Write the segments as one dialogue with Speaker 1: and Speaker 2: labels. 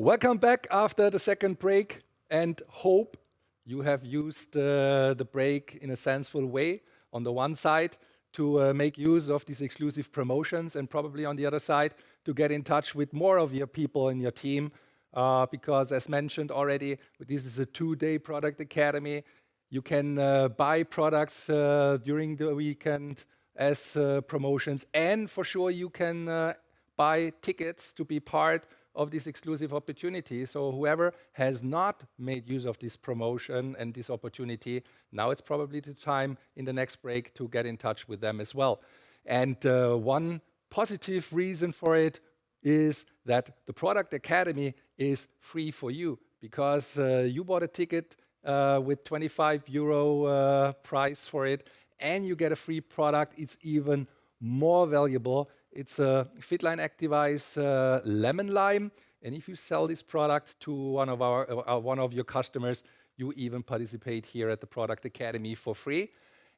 Speaker 1: Welcome back after the second break, and hope you have used the break in a sensible way on the one side to make use of these exclusive promotions, and probably on the other side to get in touch with more of your people in your team because as mentioned already, this is a 2-day product academy. You can buy products during the weekend as promotions, and for sure you can buy tickets to be part of this exclusive opportunity. So whoever has not made use of this promotion and this opportunity, now it's probably the time in the next break to get in touch with them as well. And one positive reason for it is that the Product Academy is free for you because you bought a ticket with 25 euro price for it, and you get a free product. It's even more valuable. It's a Fitline Activize Lemon Lime, and if you sell this product to one of your customers, you even participate here at the Product Academy for free.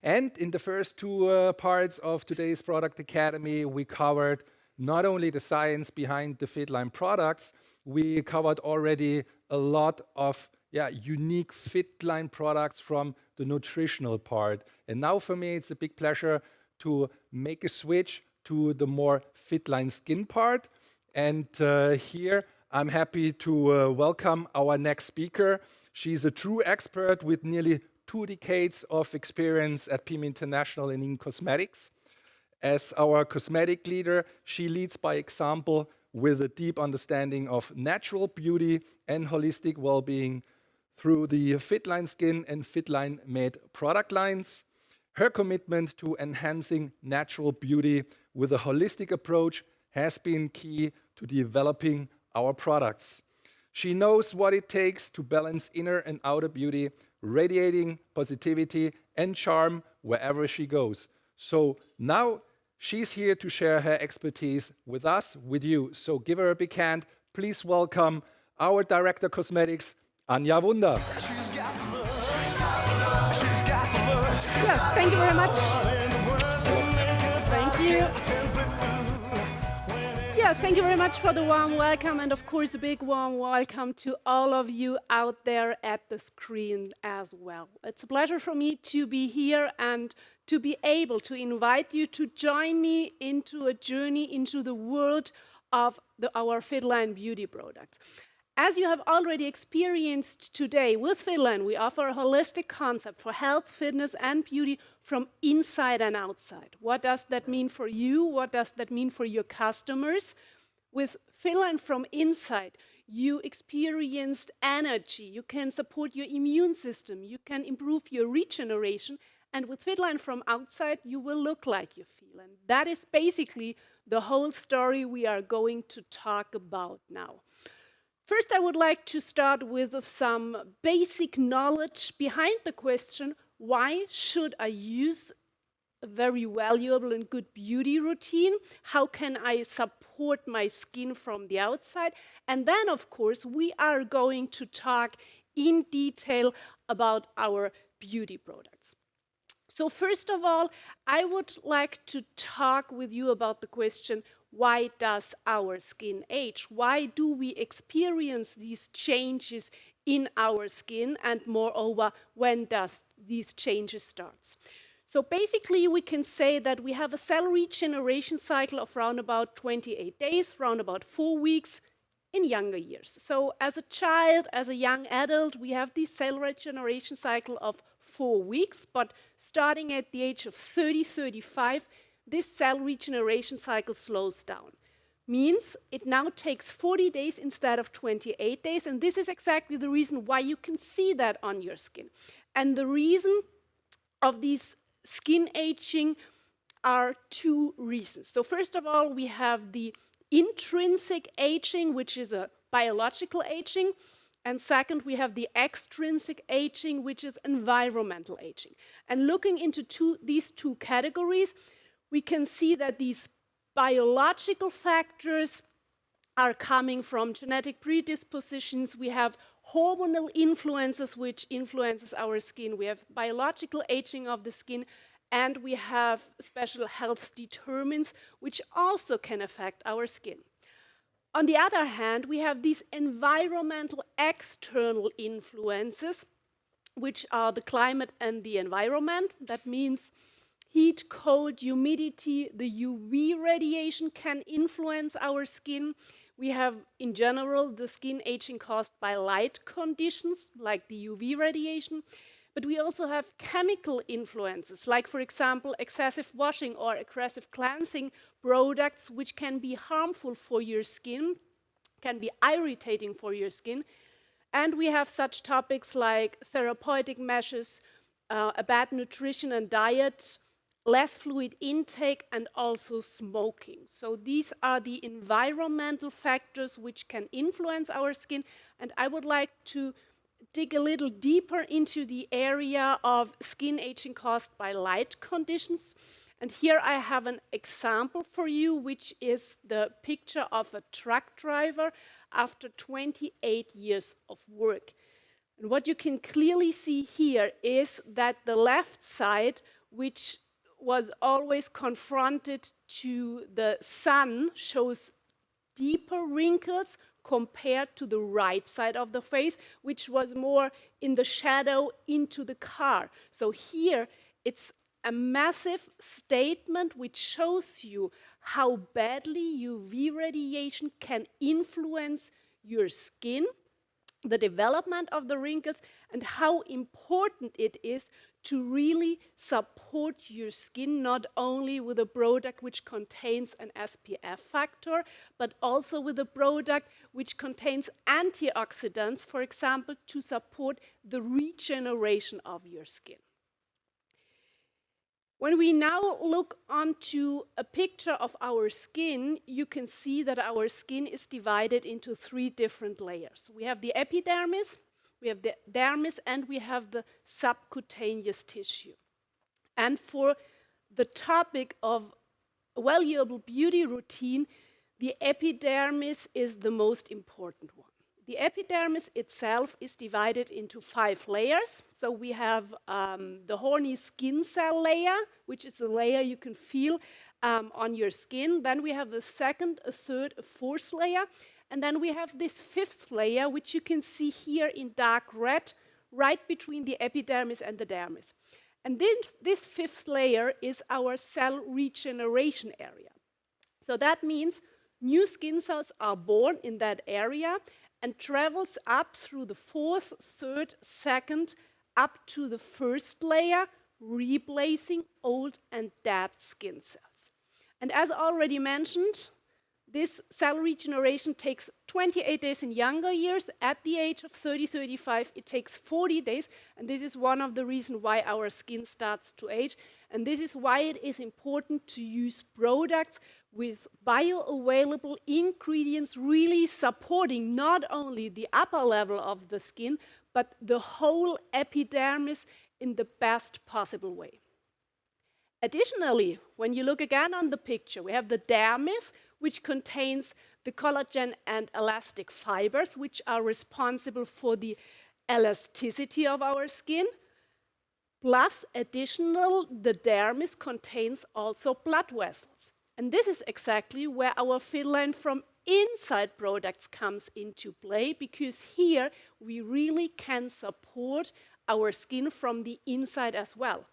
Speaker 1: And in the first two parts of today's Product Academy, we covered not only the science behind the Fitline products, we covered already a lot of unique Fitline products from the nutritional part. And now for me, it's a big pleasure to make a switch to the more Fitline skin part. And here I'm happy to welcome our next speaker. She's a true expert with nearly 2 decades of experience at PIM International and in cosmetics. As our cosmetic leader, she leads by example with a deep understanding of natural beauty and holistic well-being through the Fitline Skin and Fitline Med product lines. Her commitment to enhancing natural beauty with a holistic approach has been key to developing our products. She knows what it takes to balance inner and outer beauty, radiating positivity and charm wherever she goes. So now she's here to share her expertise with us, with you. So give her a big hand. Please welcome our Director Cosmetics, Anja Wunder.
Speaker 2: Yeah, thank you very much. Thank you. Yeah, thank you very much for the warm welcome, and of course a big warm welcome to all of you out there at the screen as well. It's a pleasure for me to be here and to be able to invite you to join me into a journey into the world of our Fitline beauty products. As you have already experienced today, with Fitline, we offer a holistic concept for health, fitness, and beauty from inside and outside. What does that mean for you? What does that mean for your customers? With Fitline from inside, you experienced energy. You can support your immune system. You can improve your regeneration. And with Fitline from outside, you will look like you feel. And that is basically the whole story we are going to talk about now. First, I would like to start with some basic knowledge behind the question, why should I use a very valuable and good beauty routine? How can I support my skin from the outside? And then, of course, we are going to talk in detail about our beauty products. So first of all, I would like to talk with you about the question, why does our skin age? Why do we experience these changes in our skin? And moreover, when does these changes start? So basically, we can say that we have a cell regeneration cycle of around about 28 days, around about 4 weeks in younger years. So as a child, as a young adult, we have this cell regeneration cycle of 4 weeks, but starting at the age of 30, 35, this cell regeneration cycle slows down. Means it now takes 40 days instead of 28 days, and this is exactly the reason why you can see that on your skin. And the reason of this skin aging are 2 reasons. So first of all, we have the intrinsic aging, which is a biological aging. And second, we have the extrinsic aging, which is environmental aging. And looking into these 2 categories, we can see that these biological factors are coming from genetic predispositions. We have hormonal influences, which influences our skin. We have biological aging of the skin, and we have special health determinants, which also can affect our skin. On the other hand, we have these environmental external influences, which are the climate and the environment. That means heat, cold, humidity, the UV radiation can influence our skin. We have, in general, the skin aging caused by light conditions, like the UV radiation. But we also have chemical influences, like, for example, excessive washing or aggressive cleansing products, which can be harmful for your skin, can be irritating for your skin. And we have such topics like therapeutic measures, a bad nutrition and diet, less fluid intake, and also smoking. So these are the environmental factors which can influence our skin. And I would like to dig a little deeper into the area of skin aging caused by light conditions. And here I have an example for you, which is the picture of a truck driver after 28 years of work. And what you can clearly see here is that the left side, which was always confronted to the sun, shows deeper wrinkles compared to the right side of the face, which was more in the shadow into the car. So here it's a massive statement which shows you how badly UV radiation can influence your skin, the development of the wrinkles, and how important it is to really support your skin, not only with a product which contains an SPF factor, but also with a product which contains antioxidants, for example, to support the regeneration of your skin. When we now look onto a picture of our skin, you can see that our skin is divided into 3 different layers. We have the epidermis, we have the dermis, and we have the subcutaneous tissue. And for the topic of a valuable beauty routine, the epidermis is the most important one. The epidermis itself is divided into 5 layers. So we have the horny skin cell layer, which is a layer you can feel on your skin. Then we have a second, a third, a fourth layer. And then we have this 5th layer, which you can see here in dark red, right between the epidermis and the dermis. And this 5th layer is our cell regeneration area. So that means new skin cells are born in that area and travels up through the 4th, 3rd, 2nd, up to the 1st layer, replacing old and dead skin cells. And as already mentioned, this cell regeneration takes 28 days in younger years. At the age of 30, 35, it takes 40 days. And this is one of the reasons why our skin starts to age. And this is why it is important to use products with bioavailable ingredients really supporting not only the upper level of the skin, but the whole epidermis in the best possible way. Additionally, when you look again on the picture, we have the dermis, which contains the collagen and elastic fibers, which are responsible for the elasticity of our skin. Plus, the dermis contains also blood vessels. And this is exactly where our Fill-Line from Inside products comes into play, because here we really can support our skin from the inside as well.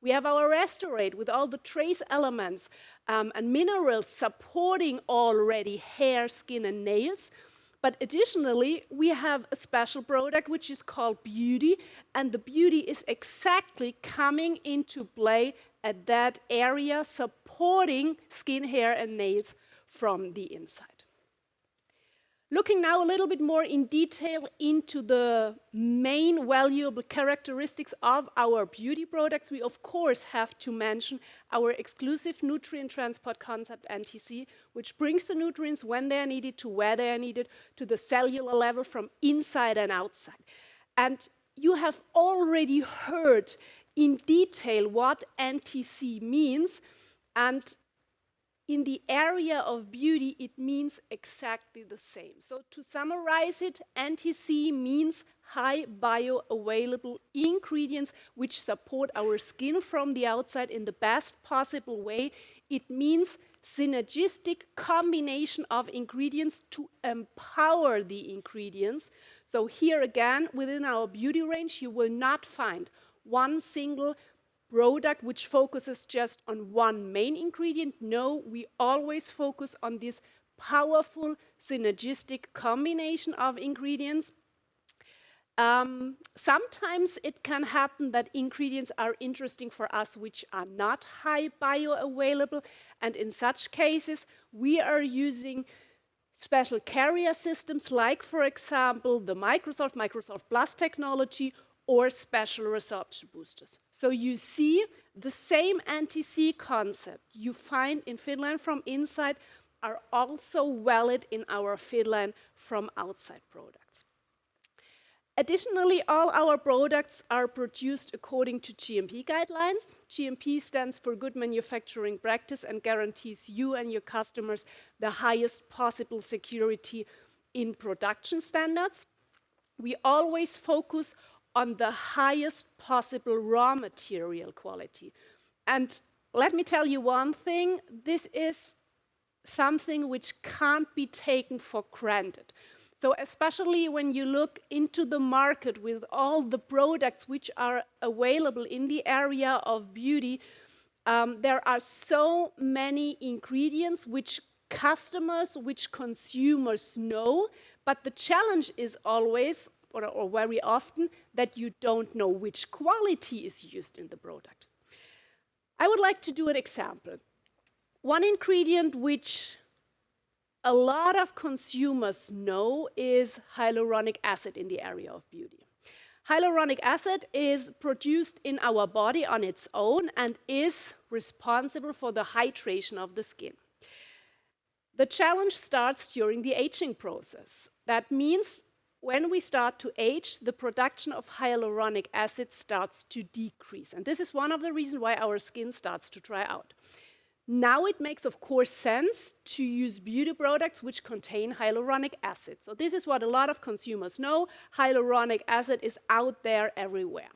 Speaker 2: We have our Restorate with all the trace elements and minerals supporting already hair, skin, and nails. But additionally, we have a special product which is called Beauty, and the Beauty is exactly coming into play at that area, supporting skin, hair, and nails from the inside. Looking now a little bit more in detail into the main valuable characteristics of our beauty products, we of course have to mention our exclusive nutrient transport concept, NTC, which brings the nutrients when they are needed to where they are needed, to the cellular level from inside and outside. And you have already heard in detail what NTC means, and in the area of beauty, it means exactly the same. So to summarize it, NTC means high bioavailable ingredients which support our skin from the outside in the best possible way. It means synergistic combination of ingredients to empower the ingredients. So here again, within our beauty range, you will not find one single product which focuses just on one main ingredient. No, we always focus on this powerful synergistic combination of ingredients. Sometimes it can happen that ingredients are interesting for us which are not high bioavailable, and in such cases we are using special carrier systems like, for example, the Microsoft Plus technology or special resorption boosters. So you see the same NTC concept you find in Finland from inside are also valid in our Finland from outside products. Additionally, all our products are produced according to GMP guidelines. GMP stands for Good Manufacturing Practice and guarantees you and your customers the highest possible security in production standards. We always focus on the highest possible raw material quality. And let me tell you one thing, this is something which can't be taken for granted. So especially when you look into the market with all the products which are available in the area of beauty, there are so many ingredients which customers, which consumers know, but the challenge is always, or very often, that you don't know which quality is used in the product. I would like to do an example. One ingredient which a lot of consumers know is hyaluronic acid in the area of beauty. Hyaluronic acid is produced in our body on its own and is responsible for the hydration of the skin. The challenge starts during the aging process. That means when we start to age, the production of hyaluronic acid starts to decrease. And this is one of the reasons why our skin starts to dry out. Now it makes, of course, sense to use beauty products which contain hyaluronic acid. So this is what a lot of consumers know. Hyaluronic acid is out there everywhere.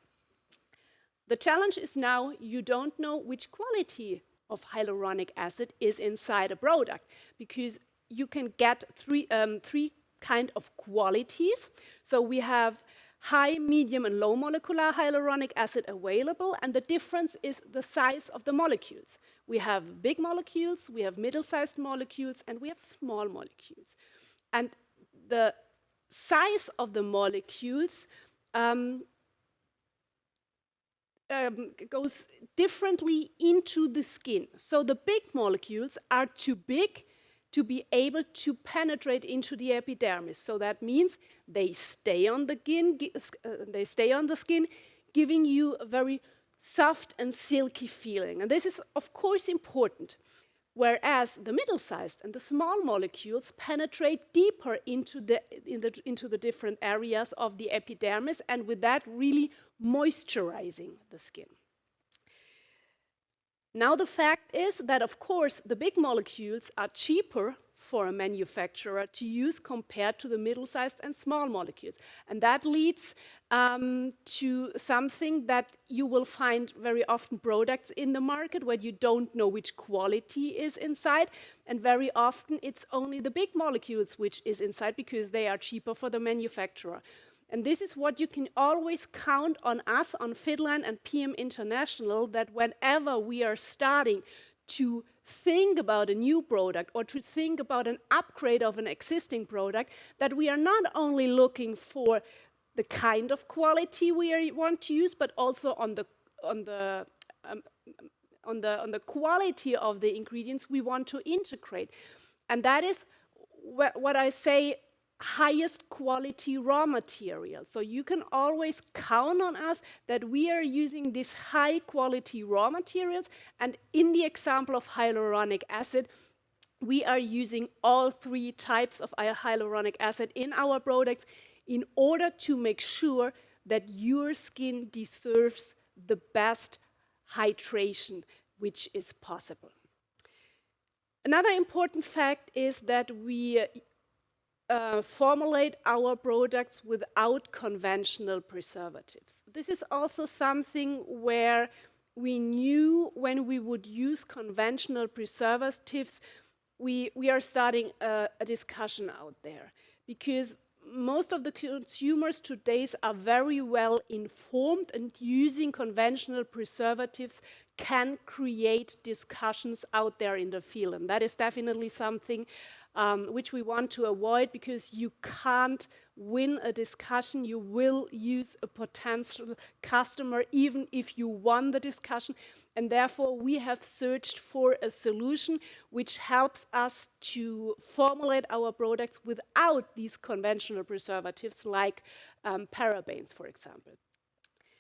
Speaker 2: The challenge is now you don't know which quality of hyaluronic acid is inside a product, because you can get three kind of qualities. So we have high, medium, and low molecular hyaluronic acid available, and the difference is the size of the molecules. We have big molecules, we have middle-sized molecules, and we have small molecules. And the size of the molecules goes differently into the skin. So the big molecules are too big to be able to penetrate into the epidermis. So that means they stay on the skin, giving you a very soft and silky feeling. And this is, of course, important. Whereas the middle-sized and the small molecules penetrate deeper into the different areas of the epidermis, and with that really moisturizing the skin. Now the fact is that, of course, the big molecules are cheaper for a manufacturer to use compared to the middle-sized and small molecules. And that leads to something that you will find very often products in the market where you don't know which quality is inside. And very often it's only the big molecules which is inside because they are cheaper for the manufacturer. And this is what you can always count on us, on Finland and PM International, that whenever we are starting to think about a new product or to think about an upgrade of an existing product, that we are not only looking for the kind of quality we want to use, but also on the quality of the ingredients we want to integrate. And that is what I say, highest quality raw material. So you can always count on us that we are using these high quality raw materials. And in the example of hyaluronic acid, we are using all three types of hyaluronic acid in our products in order to make sure that your skin deserves the best hydration which is possible. Another important fact is that we formulate our products without conventional preservatives. This is also something where we knew when we would use conventional preservatives, we are starting a discussion out there, because most of the consumers today are very well informed, and using conventional preservatives can create discussions out there in the field. And that is definitely something which we want to avoid, because you can't win a discussion. You will use a potential customer even if you won the discussion. And therefore, we have searched for a solution which helps us to formulate our products without these conventional preservatives like parabens, for example.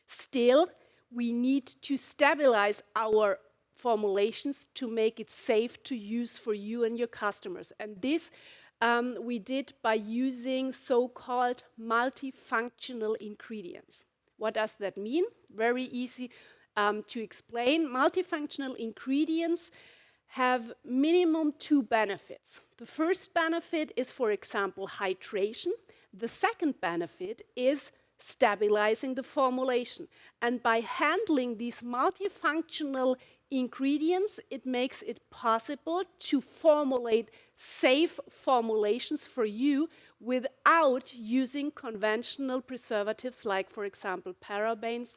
Speaker 2: Still, we need to stabilize our formulations to make it safe to use for you and your customers. And this we did by using so-called multifunctional ingredients. What does that mean? Very easy to explain. Multifunctional ingredients have minimum 2 benefits. The first benefit is, for example, hydration. The second benefit is stabilizing the formulation. And by handling these multifunctional ingredients, it makes it possible to formulate safe formulations for you without using conventional preservatives like, for example, parabens.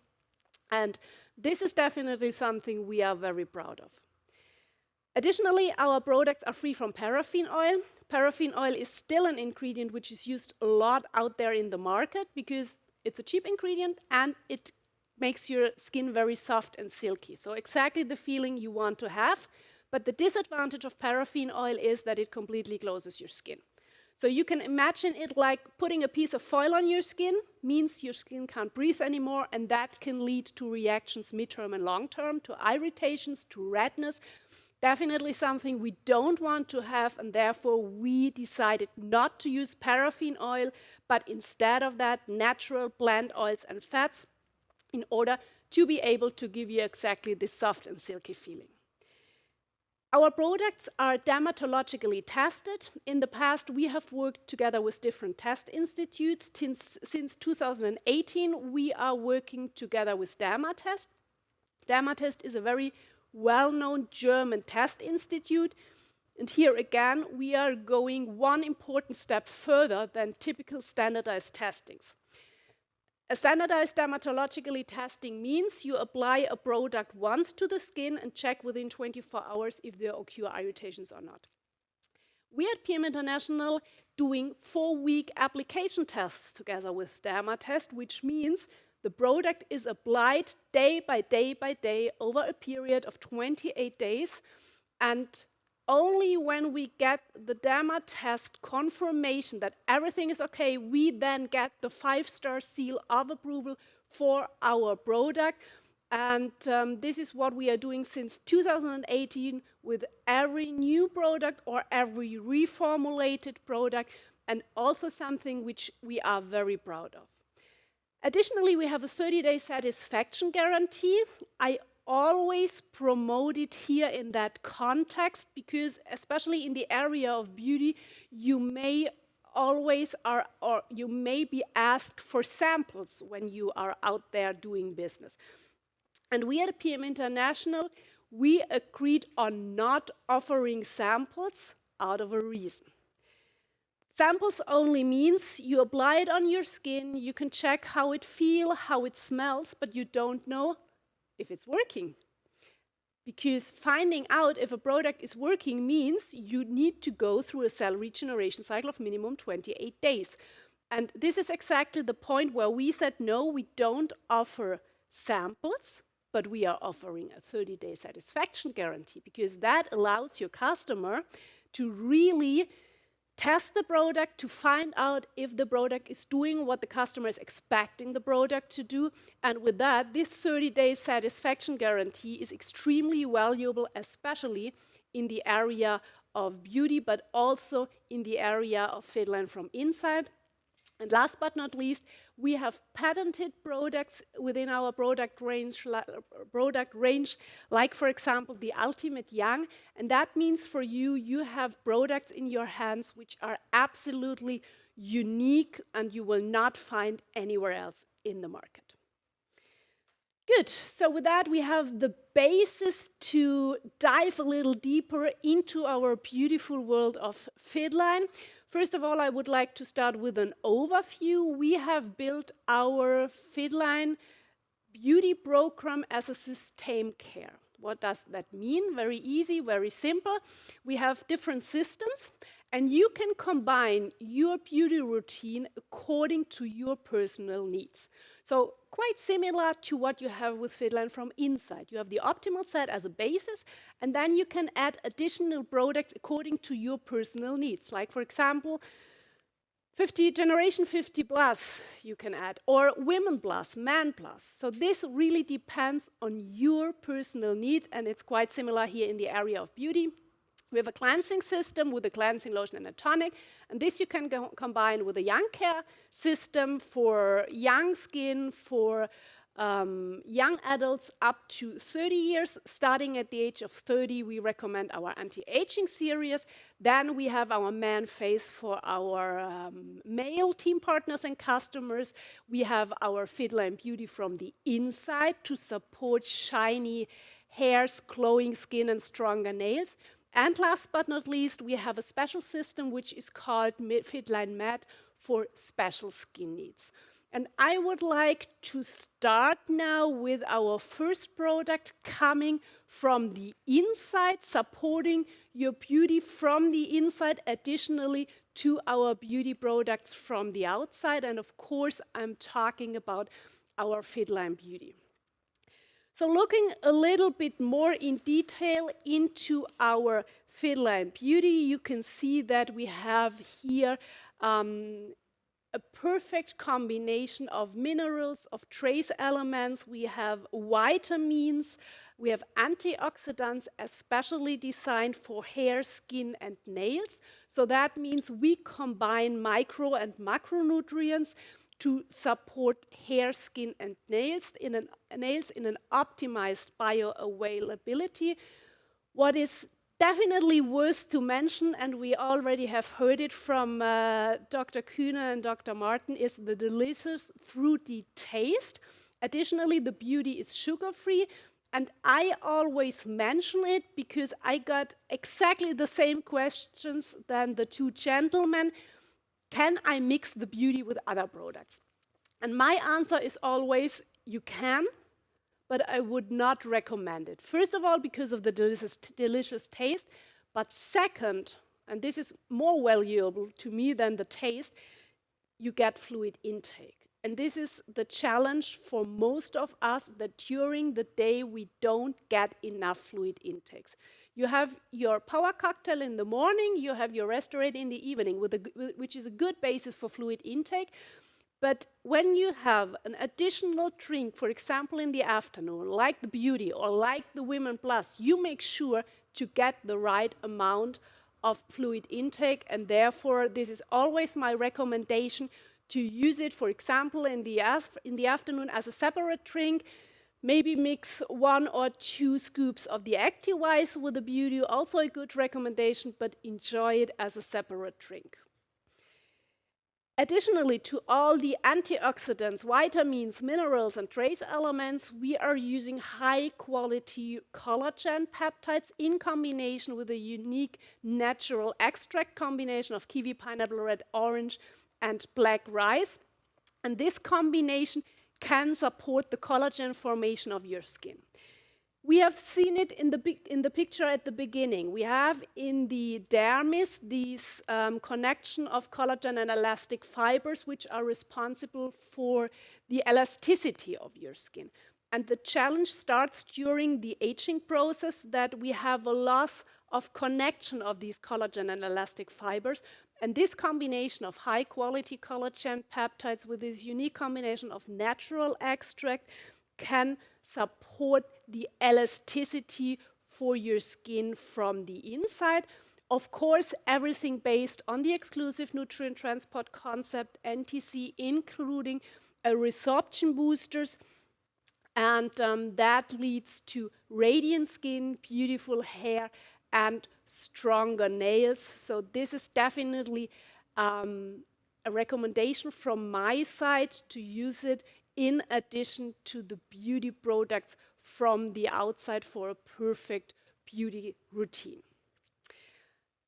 Speaker 2: And this is definitely something we are very proud of. Additionally, our products are free from paraffin oil. Paraffin oil is still an ingredient which is used a lot out there in the market because it's a cheap ingredient and it makes your skin very soft and silky. So exactly the feeling you want to have. But the disadvantage of paraffin oil is that it completely closes your skin. So you can imagine it like putting a piece of foil on your skin, means your skin can't breathe anymore, and that can lead to reactions mid-term and long-term, to irritations, to redness. Definitely something we don't want to have, and therefore we decided not to use paraffin oil, but instead of that, natural blend oils and fats, in order to be able to give you exactly this soft and silky feeling. Our products are dermatologically tested. In the past, we have worked together with different test institutes. Since 2018, we are working together with Dermatest. Dermatest is a very well-known German test institute. And here again, we are going one important step further than typical standardized testings. A standardized dermatologically testing means you apply a product once to the skin and check within 24 hours if there occur irritations or not. We at PM International doing 4-week application tests together with Dermatest, which means the product is applied day by day over a period of 28 days, and only when we get the Dermatest confirmation that everything is okay, we then get the 5-star seal of approval for our product. And this is what we are doing since 2018 with every new product or every reformulated product, and also something which we are very proud of. Additionally, we have a 30-day satisfaction guarantee. I always promote it here in that context because, especially in the area of beauty, you may always you may be asked for samples when you are out there doing business. And we at PM International, we agreed on not offering samples out of a reason. Samples only means you apply it on your skin, you can check how it feels, how it smells, but you don't know if it's working. Because finding out if a product is working means you need to go through a cell regeneration cycle of minimum 28 days. And this is exactly the point where we said, no, we don't offer samples, but we are offering a 30-day satisfaction guarantee, because that allows your customer to really test the product to find out if the product is doing what the customer is expecting the product to do. And with that, this 30-day satisfaction guarantee is extremely valuable, especially in the area of beauty, but also in the area of fit line from inside. And last but not least, we have patented products within our product range, like, for example, the Ultimate Young. And that means for you, you have products in your hands which are absolutely unique and you will not find anywhere else in the market. Good. So with that, we have the basis to dive a little deeper into our beautiful world of Fitline. First of all, I would like to start with an overview. We have built our Fitline beauty program as a system care. What does that mean? Very easy, very simple. We have different systems, and you can combine your beauty routine according to your personal needs. So quite similar to what you have with Fitline from inside. You have the optimal set as a basis, and then you can add additional products according to your personal needs. Like, for example, Generation 50 plus you can add, or women plus, man plus. So this really depends on your personal need, and it's quite similar here in the area of beauty. We have a cleansing system with a cleansing lotion and a tonic, and this you can combine with a young care system for young skin, for young adults up to 30 years. Starting at the age of 30, we recommend our anti-aging series. Then we have our man face for our male team partners and customers. We have our Fitline Beauty from the inside to support shiny hairs, glowing skin, and stronger nails. And last but not least, we have a special system which is called Fitline Matte for special skin needs. And I would like to start now with our first product coming from the inside, supporting your beauty from the inside, additionally to our beauty products from the outside. And of course, I'm talking about our Fitline Beauty. So looking a little bit more in detail into our Fitline Beauty, you can see that we have here a perfect combination of minerals, of trace elements. We have vitamins, we have antioxidants especially designed for hair, skin, and nails. So that means we combine micro and macronutrients to support hair, skin, and nails in an optimized bioavailability. What is definitely worth to mention, and we already have heard it from Dr. Kühne and Dr. Martin, is the delicious fruity taste. Additionally, the beauty is sugar-free, and I always mention it because I got exactly the same questions than the two gentlemen. Can I mix the beauty with other products? And my answer is always, you can, but I would not recommend it. First of all, because of the delicious taste, but second, and this is more valuable to me than the taste, you get fluid intake. And this is the challenge for most of us, that during the day we don't get enough fluid intakes. You have your power cocktail in the morning, you have your Restorate in the evening, which is a good basis for fluid intake. But when you have an additional drink, for example, in the afternoon, like the Beauty or like the Women Plus, you make sure to get the right amount of fluid intake, and therefore this is always my recommendation to use it, for example, in the afternoon as a separate drink. Maybe mix 1 or 2 scoops of the Activise with the Beauty, also a good recommendation, but enjoy it as a separate drink. Additionally, to all the antioxidants, vitamins, minerals, and trace elements, we are using high-quality collagen peptides in combination with a unique natural extract combination of kiwi, pineapple, red, orange, and black rice. And this combination can support the collagen formation of your skin. We have seen it in the picture at the beginning. We have in the dermis these connection of collagen and elastic fibers, which are responsible for the elasticity of your skin. And the challenge starts during the aging process, that we have a loss of connection of these collagen and elastic fibers. And this combination of high-quality collagen peptides with this unique combination of natural extract can support the elasticity for your skin from the inside. Of course, everything based on the exclusive nutrient transport concept, NTC, including a resorption boosters. And that leads to radiant skin, beautiful hair, and stronger nails. So this is definitely a recommendation from my side to use it in addition to the beauty products from the outside for a perfect beauty routine.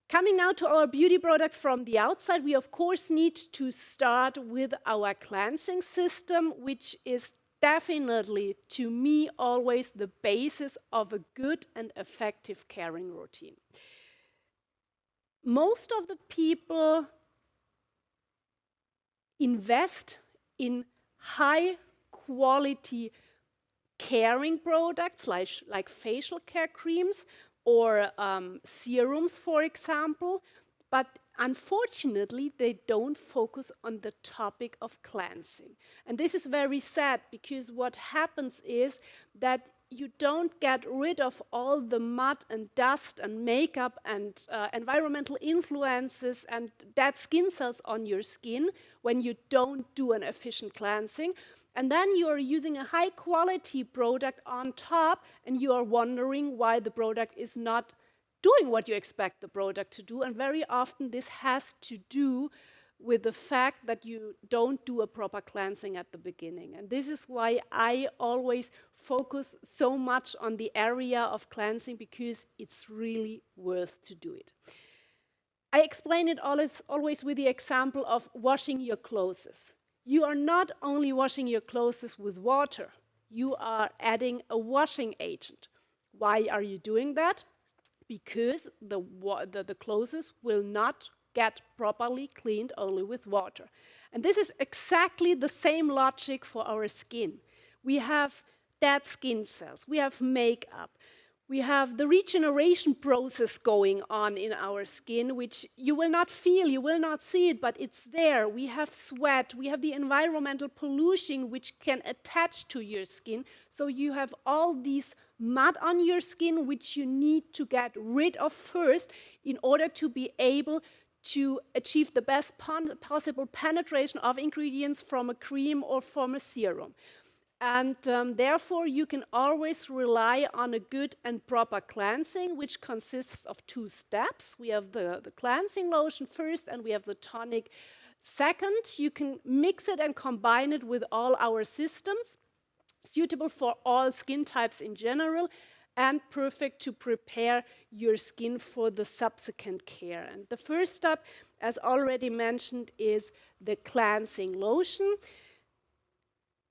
Speaker 2: Coming now to our beauty products from the outside, we of course need to start with our cleansing system, which is definitely, to me, always the basis of a good and effective caring routine. Most of the people invest in high quality caring products like facial care creams or serums, for example, but unfortunately, they don't focus on the topic of cleansing. And this is very sad, because what happens is that you don't get rid of all the mud and dust and makeup and environmental influences and dead skin cells on your skin when you don't do an efficient cleansing. And then you are using a high quality product on top, and you are wondering why the product is not doing what you expect the product to do. And very often this has to do with the fact that you don't do a proper cleansing at the beginning. And this is why I always focus so much on the area of cleansing, because it's really worth to do it. I explain it always with the example of washing your clothes. You are not only washing your clothes with water, you are adding a washing agent. Why are you doing that? Because the clothes will not get properly cleaned only with water. And this is exactly the same logic for our skin. We have dead skin cells, we have makeup, we have the regeneration process going on in our skin, which you will not feel, you will not see it, but it's there. We have sweat, we have the environmental pollution which can attach to your skin. So you have all these mud on your skin which you need to get rid of first in order to be able to achieve the best possible penetration of ingredients from a cream or from a serum. And therefore, you can always rely on a good and proper cleansing, which consists of 2 steps. We have the cleansing lotion first, and we have the tonic second. You can mix it and combine it with all our systems, suitable for all skin types in general, and perfect to prepare your skin for the subsequent care. And the first step, as already mentioned, is the cleansing lotion.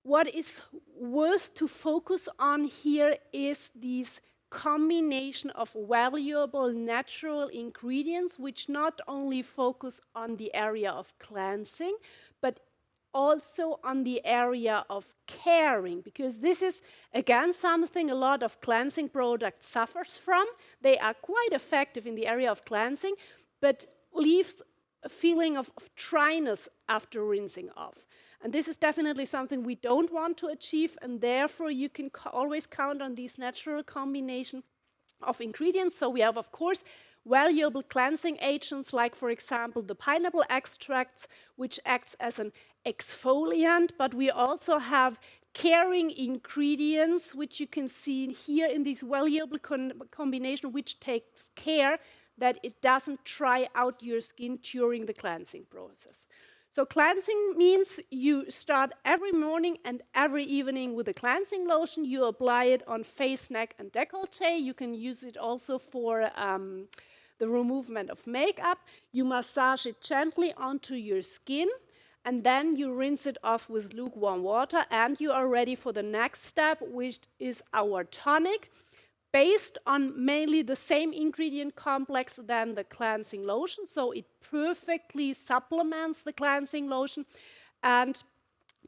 Speaker 2: What is worth to focus on here is this combination of valuable natural ingredients, which not only focus on the area of cleansing, but also on the area of caring, because this is, again, something a lot of cleansing products suffers from. They are quite effective in the area of cleansing, but leaves a feeling of dryness after rinsing off. And this is definitely something we don't want to achieve, and therefore you can always count on these natural combination of ingredients. So we have, of course, valuable cleansing agents, like, for example, the pineapple extracts, which acts as an exfoliant, but we also have caring ingredients, which you can see here in this valuable combination, which takes care that it doesn't dry out your skin during the cleansing process. So cleansing means you start every morning and every evening with a cleansing lotion. You apply it on face, neck, and décolleté. You can use it also for the removal of makeup. You massage it gently onto your skin, and then you rinse it off with lukewarm water, and you are ready for the next step, which is our tonic, based on mainly the same ingredient complex than the cleansing lotion. So it perfectly supplements the cleansing lotion, and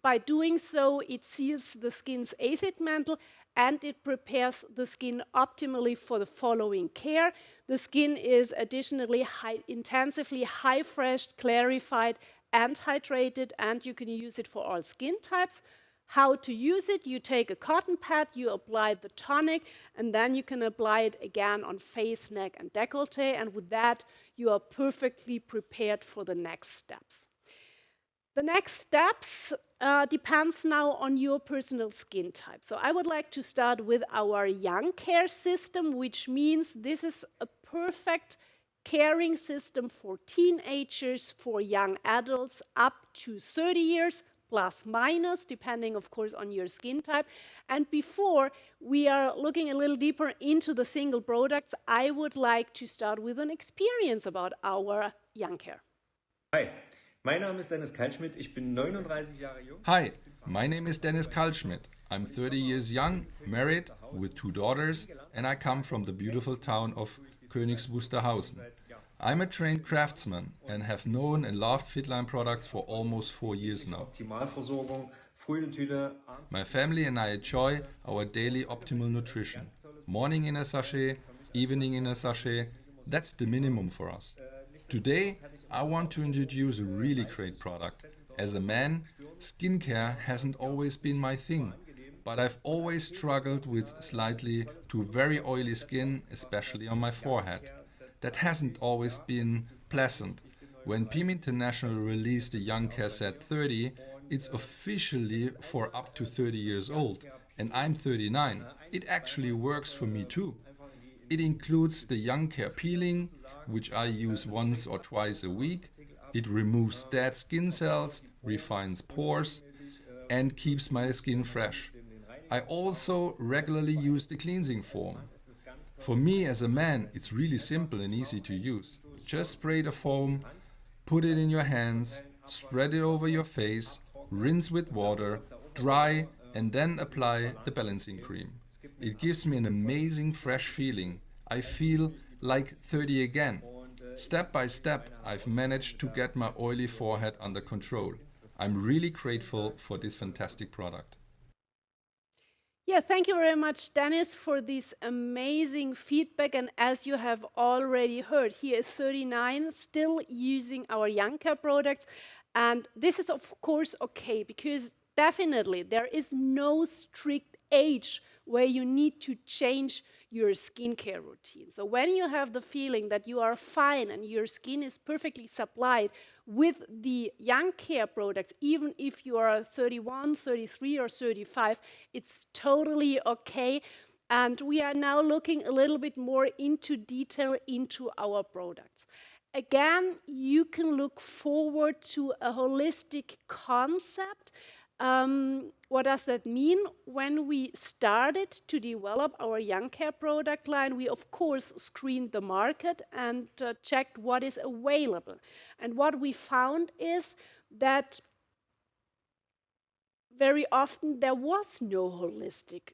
Speaker 2: by doing so, it seals the skin's acid mantle and it prepares the skin optimally for the following care. The skin is additionally intensively high-freshed, clarified, and hydrated, and you can use it for all skin types. How to use it? You take a cotton pad, you apply the tonic, and then you can apply it again on face, neck, and décolleté, and with that, you are perfectly prepared for the next steps. The next steps depends now on your personal skin type. So I would like to start with our Young Care system, which means this is a perfect caring system for teenagers, for young adults up to 30 years, plus minus, depending, of course, on your skin type. And before we are looking a little deeper into the single products, I would like to start with an experience about our Young Care.
Speaker 3: Hi, mein Name ist Dennis Kaltschmidt, ich bin 39 Jahre jung.
Speaker 4: Hi, my name is Dennis Kaltschmidt. I'm 30 years young, married, with 2 daughters, and I come from the beautiful town of Königs Wusterhausen. I'm a trained craftsman and have known and loved Fitline products for almost 4 years now.
Speaker 3: Optimalversorgung, Frühletüte,
Speaker 4: My family and I enjoy our daily optimal nutrition. Morning in a sachet, evening in a sachet, that's the minimum for us. Today, I want to introduce a really great product. As a man, skincare hasn't always been my thing, but I've always struggled with slightly to very oily skin, especially on my forehead. That hasn't always been pleasant. When PIM International released the Young Care Set 30, it's officially for up to 30 years old, and I'm 39. It actually works for me too. It includes the Young Care peeling, which I use once or twice a week. It removes dead skin cells, refines pores, and keeps my skin fresh. I also regularly use the cleansing foam. For me as a man, it's really simple and easy to use. Just spray the foam, put it in your hands, spread it over your face, rinse with water, dry, and then apply the balancing cream. It gives me an amazing fresh feeling. I feel like 30 again. Step by step, I've managed to get my oily forehead under control. I'm really grateful for this fantastic product.
Speaker 2: Yeah, thank you very much, Dennis, for this amazing feedback. And as you have already heard, he is 39, still using our Young Care products. And this is, of course, okay, because definitely there is no strict age where you need to change your skincare routine. So when you have the feeling that you are fine and your skin is perfectly supplied with the Young Care products, even if you are 31, 33 or 35, it's totally okay. And we are now looking a little bit more into detail into our products. Again, you can look forward to a holistic concept. What does that mean? When we started to develop our Young Care product line, we of course screened the market and checked what is available. And what we found is that very often there was no holistic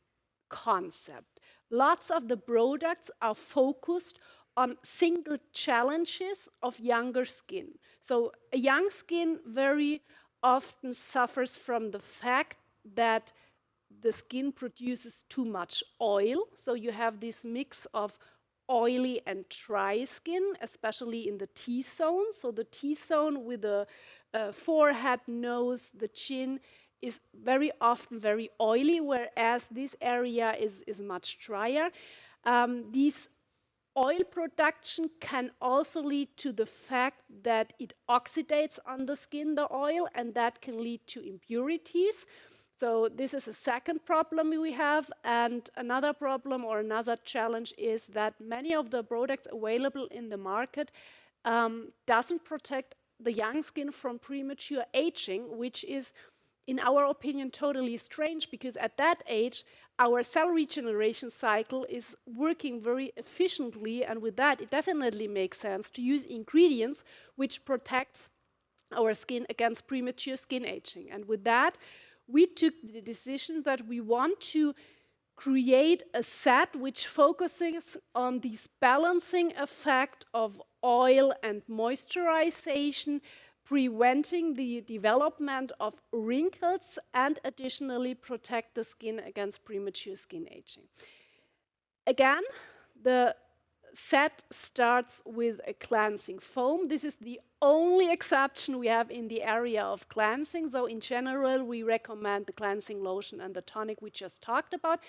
Speaker 2: concept. Lots of the products are focused on single challenges of younger skin. So a young skin very often suffers from the fact that the skin produces too much oil. So you have this mix of oily and dry skin, especially in the T-zone. So the T-zone with the forehead, nose, the chin is very often very oily, whereas this area is much drier. These oil production can also lead to the fact that it oxidates on the skin, the oil, and that can lead to impurities. So this is a second problem we have. And another problem or another challenge is that many of the products available in the market doesn't protect the young skin from premature aging, which is, in our opinion, totally strange, because at that age, our cell regeneration cycle is working very efficiently, and with that, it definitely makes sense to use ingredients which protects our skin against premature skin aging. And with that, we took the decision that we want to create a set which focuses on this balancing effect of oil and moisturization, preventing the development of wrinkles, and additionally protect the skin against premature skin aging. Again, the set starts with a cleansing foam. This is the only exception we have in the area of cleansing. So in general, we recommend the cleansing lotion and the tonic we just talked about.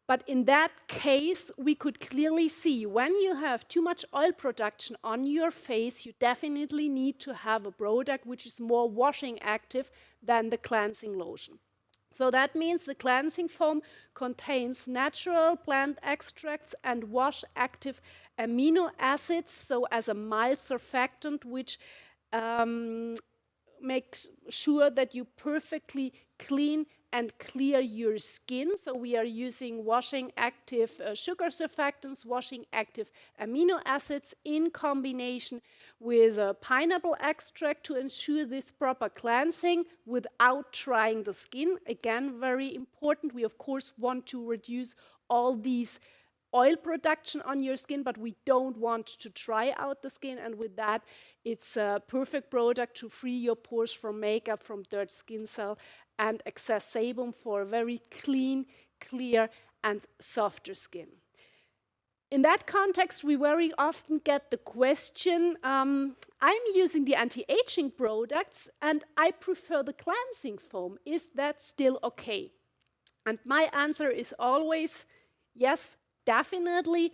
Speaker 2: But in that case, we could clearly see when you have too much oil production on your face, you definitely need to have a product which is more washing active than the cleansing lotion. So that means the cleansing foam contains natural plant extracts and wash-active amino acids, so as a mild surfactant which make sure that you perfectly clean and clear your skin. So we are using washing active sugar surfactants, washing active amino acids in combination with pineapple extract to ensure this proper cleansing without drying the skin. Again, very important. We of course want to reduce all these oil production on your skin, but we don't want to dry out the skin, and with that it's a perfect product to free your pores from makeup, from dirt, skin cell, and excess sebum for a very clean, clear, and softer skin. In that context, we very often get the question, I'm using the anti-aging products and I prefer the cleansing foam. Is that still okay? And my answer is always yes, definitely.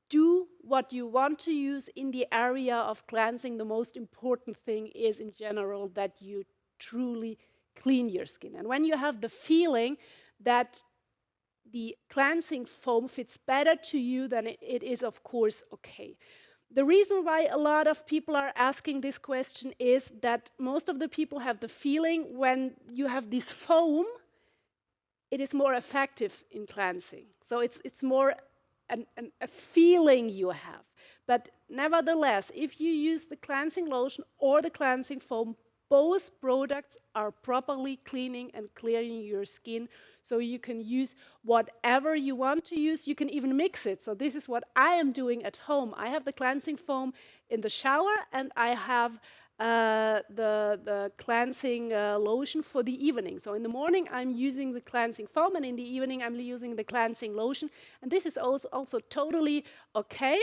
Speaker 2: Do what you want to use in the area of cleansing. The most important thing is in general that you truly clean your skin. And when you have the feeling that the cleansing foam fits better to you, then it is of course okay. The reason why a lot of people are asking this question is that most of the people have the feeling when you have this foam, it is more effective in cleansing. So it's more a feeling you have. But nevertheless, if you use the cleansing lotion or the cleansing foam, both products are properly cleaning and clearing your skin. So you can use whatever you want to use. You can even mix it. So this is what I am doing at home. I have the cleansing foam in the shower and I have the cleansing lotion for the evening. So in the morning I'm using the cleansing foam and in the evening I'm using the cleansing lotion. And this is also totally okay.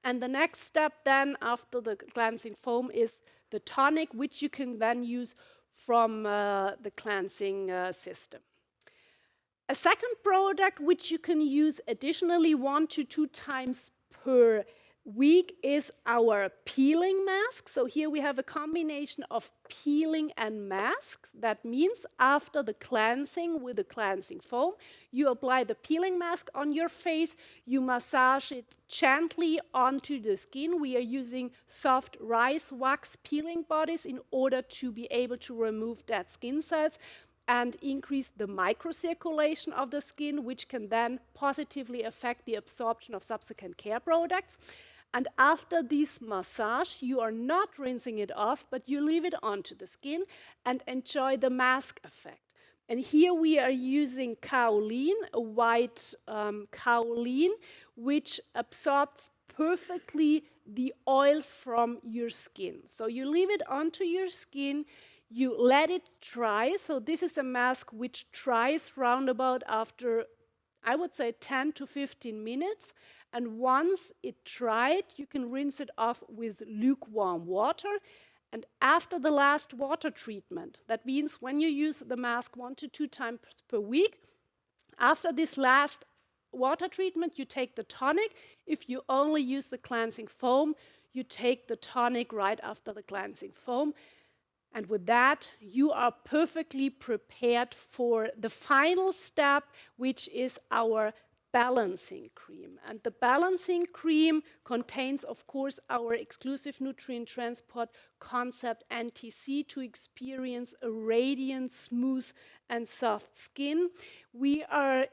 Speaker 2: And the next step then after the cleansing foam is the tonic, which you can then use from the cleansing system. A second product which you can use additionally 1 to 2 times per week is our peeling mask. So here we have a combination of peeling and mask. That means after the cleansing with the cleansing foam, you apply the peeling mask on your face, you massage it gently onto the skin. We are using soft rice wax peeling bodies in order to be able to remove dead skin cells and increase the microcirculation of the skin, which can then positively affect the absorption of subsequent care products. And after this massage, you are not rinsing it off, but you leave it onto the skin and enjoy the mask effect. And here we are using kaolin, a white kaolin, which absorbs perfectly the oil from your skin. So you leave it onto your skin, you let it dry. So this is a mask which dries roundabout after, I would say, 10 to 15 minutes. And once it dried, you can rinse it off with lukewarm water. And after the last water treatment, that means when you use the mask 1 to 2 times per week, after this last water treatment, you take the tonic. If you only use the cleansing foam, you take the tonic right after the cleansing foam. And with that, you are perfectly prepared for the final step, which is our balancing cream. And the balancing cream contains, of course, our exclusive nutrient transport concept NTC to experience a radiant, smooth, and soft skin. We are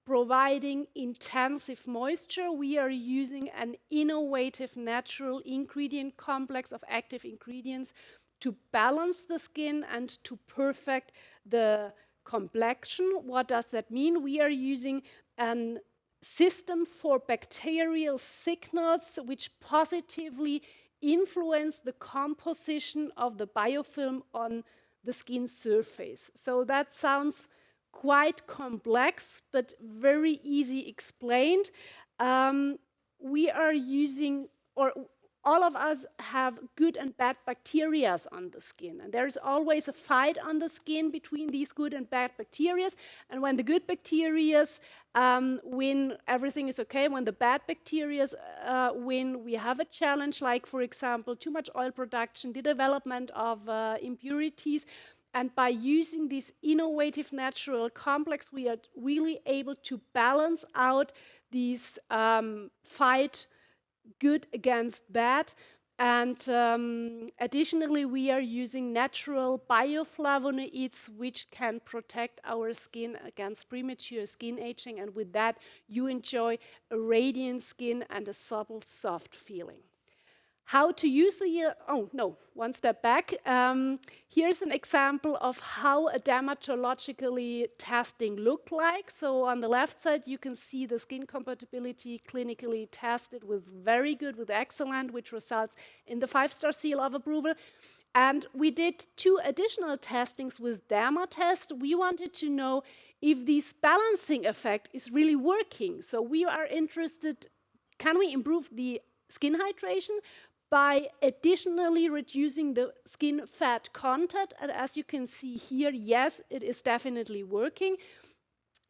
Speaker 2: providing intensive moisture. We are using an innovative natural ingredient complex of active ingredients to balance the skin and to perfect the complexion. What does that mean? We are using a system for bacterial signals which positively influence the composition of the biofilm on the skin surface. So that sounds quite complex, but very easy explained. We are using, or all of us have good and bad bacteria on the skin. And there's always a fight on the skin between these good and bad bacteria. And when the good bacteria win, everything is okay. When the bad bacteria win, we have a challenge, like, for example, too much oil production, the development of impurities. And by using this innovative natural complex, we are really able to balance out these fight good against bad. And additionally, we are using natural bioflavonoids, which can protect our skin against premature skin aging. And with that, you enjoy a radiant skin and a supple, soft feeling. How to use the, oh no, one step back. Here's an example of how a dermatologically testing looked like. So on the left side, you can see the skin compatibility clinically tested with very good, with excellent, which results in the 5-star seal of approval. And we did 2 additional testings with DermaTest. We wanted to know if this balancing effect is really working. So we are interested, can we improve the skin hydration by additionally reducing the skin fat content? And as you can see here, yes, it is definitely working.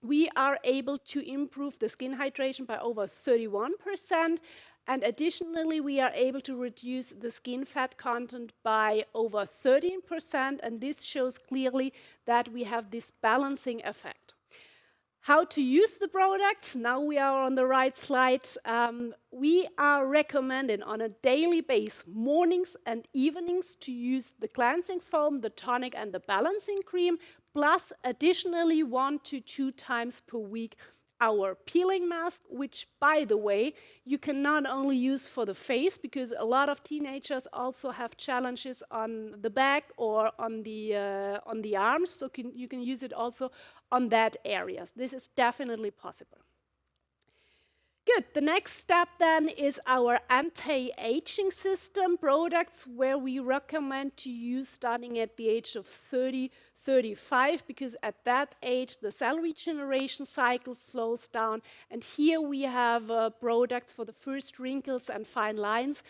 Speaker 2: We are able to improve the skin hydration by over 31%. And additionally, we are able to reduce the skin fat content by over 13%. And this shows clearly that we have this balancing effect. How to use the products? Now we are on the right slide. We are recommending on a daily basis, mornings and evenings, to use the cleansing foam, the tonic, and the balancing cream, plus additionally 1 to 2 times per week our peeling mask, which, by the way, you can not only use for the face, because a lot of teenagers also have challenges on the back or on the arms, so you can use it also on that areas. This is definitely possible. Good. The next step then is our anti-aging system products, where we recommend to use starting at the age of 30, 35, because at that age the cell regeneration cycle slows down. And here we have products for the first wrinkles and fine lines,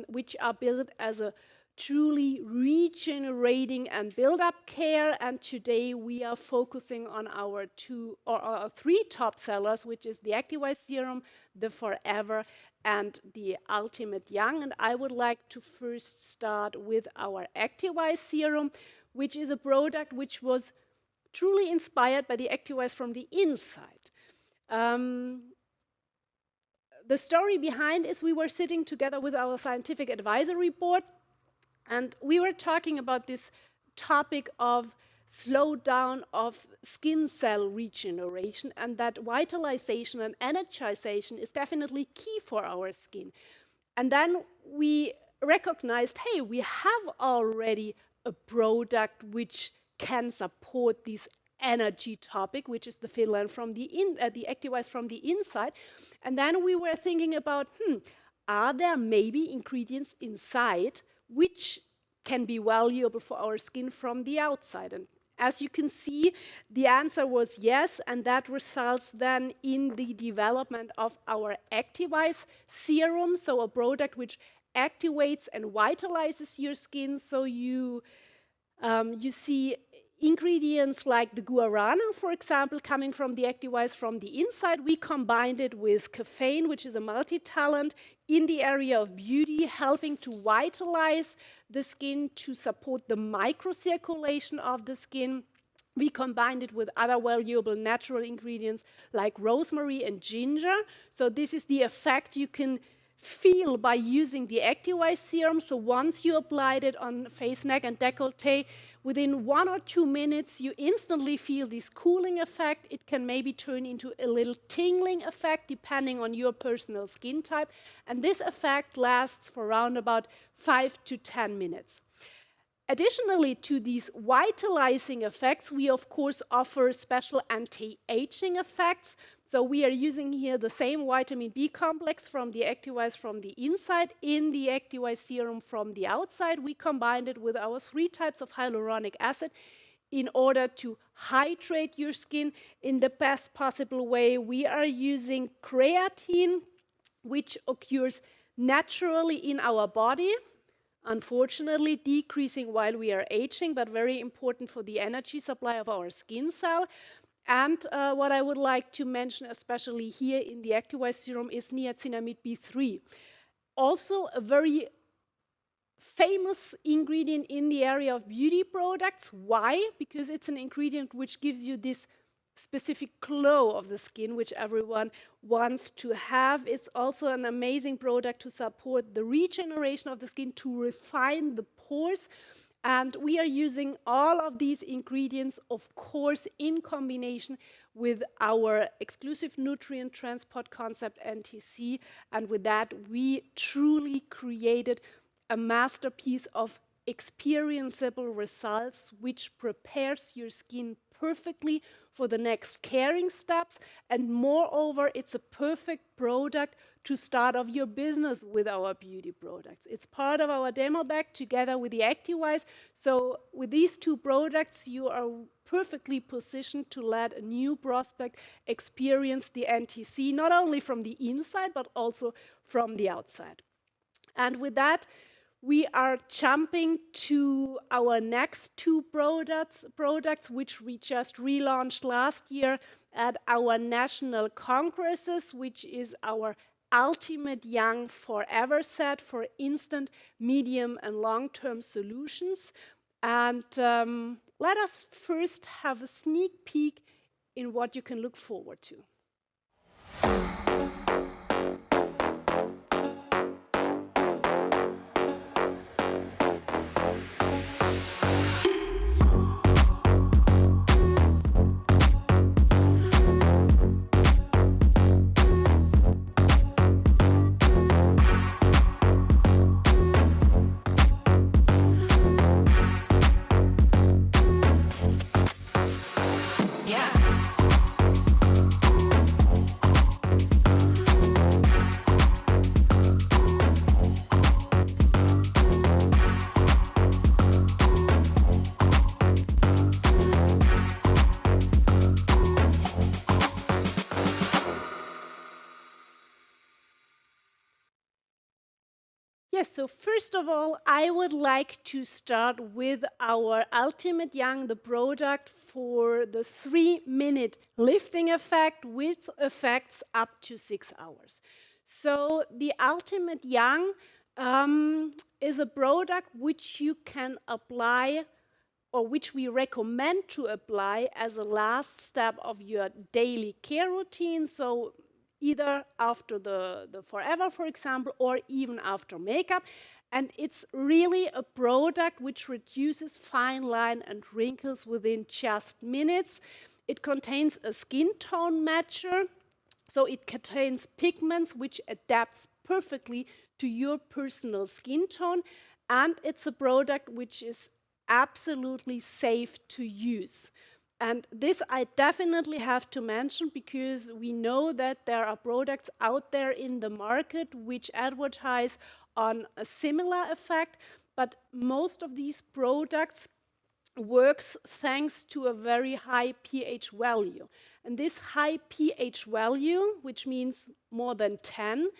Speaker 2: which are built as a truly regenerating and build-up care. And today we are focusing on our 3 top sellers, which is the Activise Serum, the Forever, and the Ultimate Young. And I would like to first start with our Activise Serum, which is a product which was truly inspired by the Activise from the inside. The story behind is we were sitting together with our scientific advisory board, and we were talking about this topic of slowdown of skin cell regeneration, and that vitalization and energization is definitely key for our skin. And then we recognized, hey, we have already a product which can support this energy topic, which is the Finland from the Activise from the inside. And then we were thinking about, are there maybe ingredients inside which can be valuable for our skin from the outside? And as you can see, the answer was yes, and that results then in the development of our Activise Serum, so a product which activates and vitalizes your skin. So you see ingredients like the guarana, for example, coming from the Activise from the inside. We combined it with caffeine, which is a multi-talent in the area of beauty, helping to vitalize the skin, to support the microcirculation of the skin. We combined it with other valuable natural ingredients like rosemary and ginger. So this is the effect you can feel by using the Activise Serum. So once you applied it on face, neck, and décolleté, within 1 or 2 minutes, you instantly feel this cooling effect. It can maybe turn into a little tingling effect, depending on your personal skin type. And this effect lasts for around about 5 to 10 minutes. Additionally to these vitalizing effects, we of course offer special anti-aging effects. So we are using here the same vitamin B complex from the Activise from the inside in the Activise Serum from the outside. We combined it with our 3 types of hyaluronic acid in order to hydrate your skin in the best possible way. We are using creatine, which occurs naturally in our body, unfortunately decreasing while we are aging, but very important for the energy supply of our skin cell. And what I would like to mention, especially here in the Activise Serum, is niacinamide B3. Also a very famous ingredient in the area of beauty products. Why? Because it's an ingredient which gives you this specific glow of the skin, which everyone wants to have. It's also an amazing product to support the regeneration of the skin, to refine the pores. And we are using all of these ingredients, of course, in combination with our exclusive nutrient transport concept, NTC. And with that, we truly created a masterpiece of experienceable results, which prepares your skin perfectly for the next caring steps. And moreover, it's a perfect product to start off your business with our beauty products. It's part of our demo bag together with the ActiWise. So with these two products, you are perfectly positioned to let a new prospect experience the NTC, not only from the inside, but also from the outside. And with that, we are jumping to our next two products, which we just relaunched last year at our national congresses, which is our Ultimate Young Forever set for instant, medium, and long-term solutions. And let us first have a sneak peek in what you can look forward to. Yes, so first of all, I would like to start with our Ultimate Young, the product for the 3-minute lifting effect, with effects up to 6 hours. So the Ultimate Young is a product which you can apply, or which we recommend to apply as a last step of your daily care routine. So either after the Forever, for example, or even after makeup. And it's really a product which reduces fine line and wrinkles within just minutes. It contains a skin tone matcher, so it contains pigments which adapts perfectly to your personal skin tone. And it's a product which is absolutely safe to use. And this I definitely have to mention, because we know that there are products out there in the market which advertise on a similar effect, but most of these products works thanks to a very high pH value. And this high pH value, which means more than 10,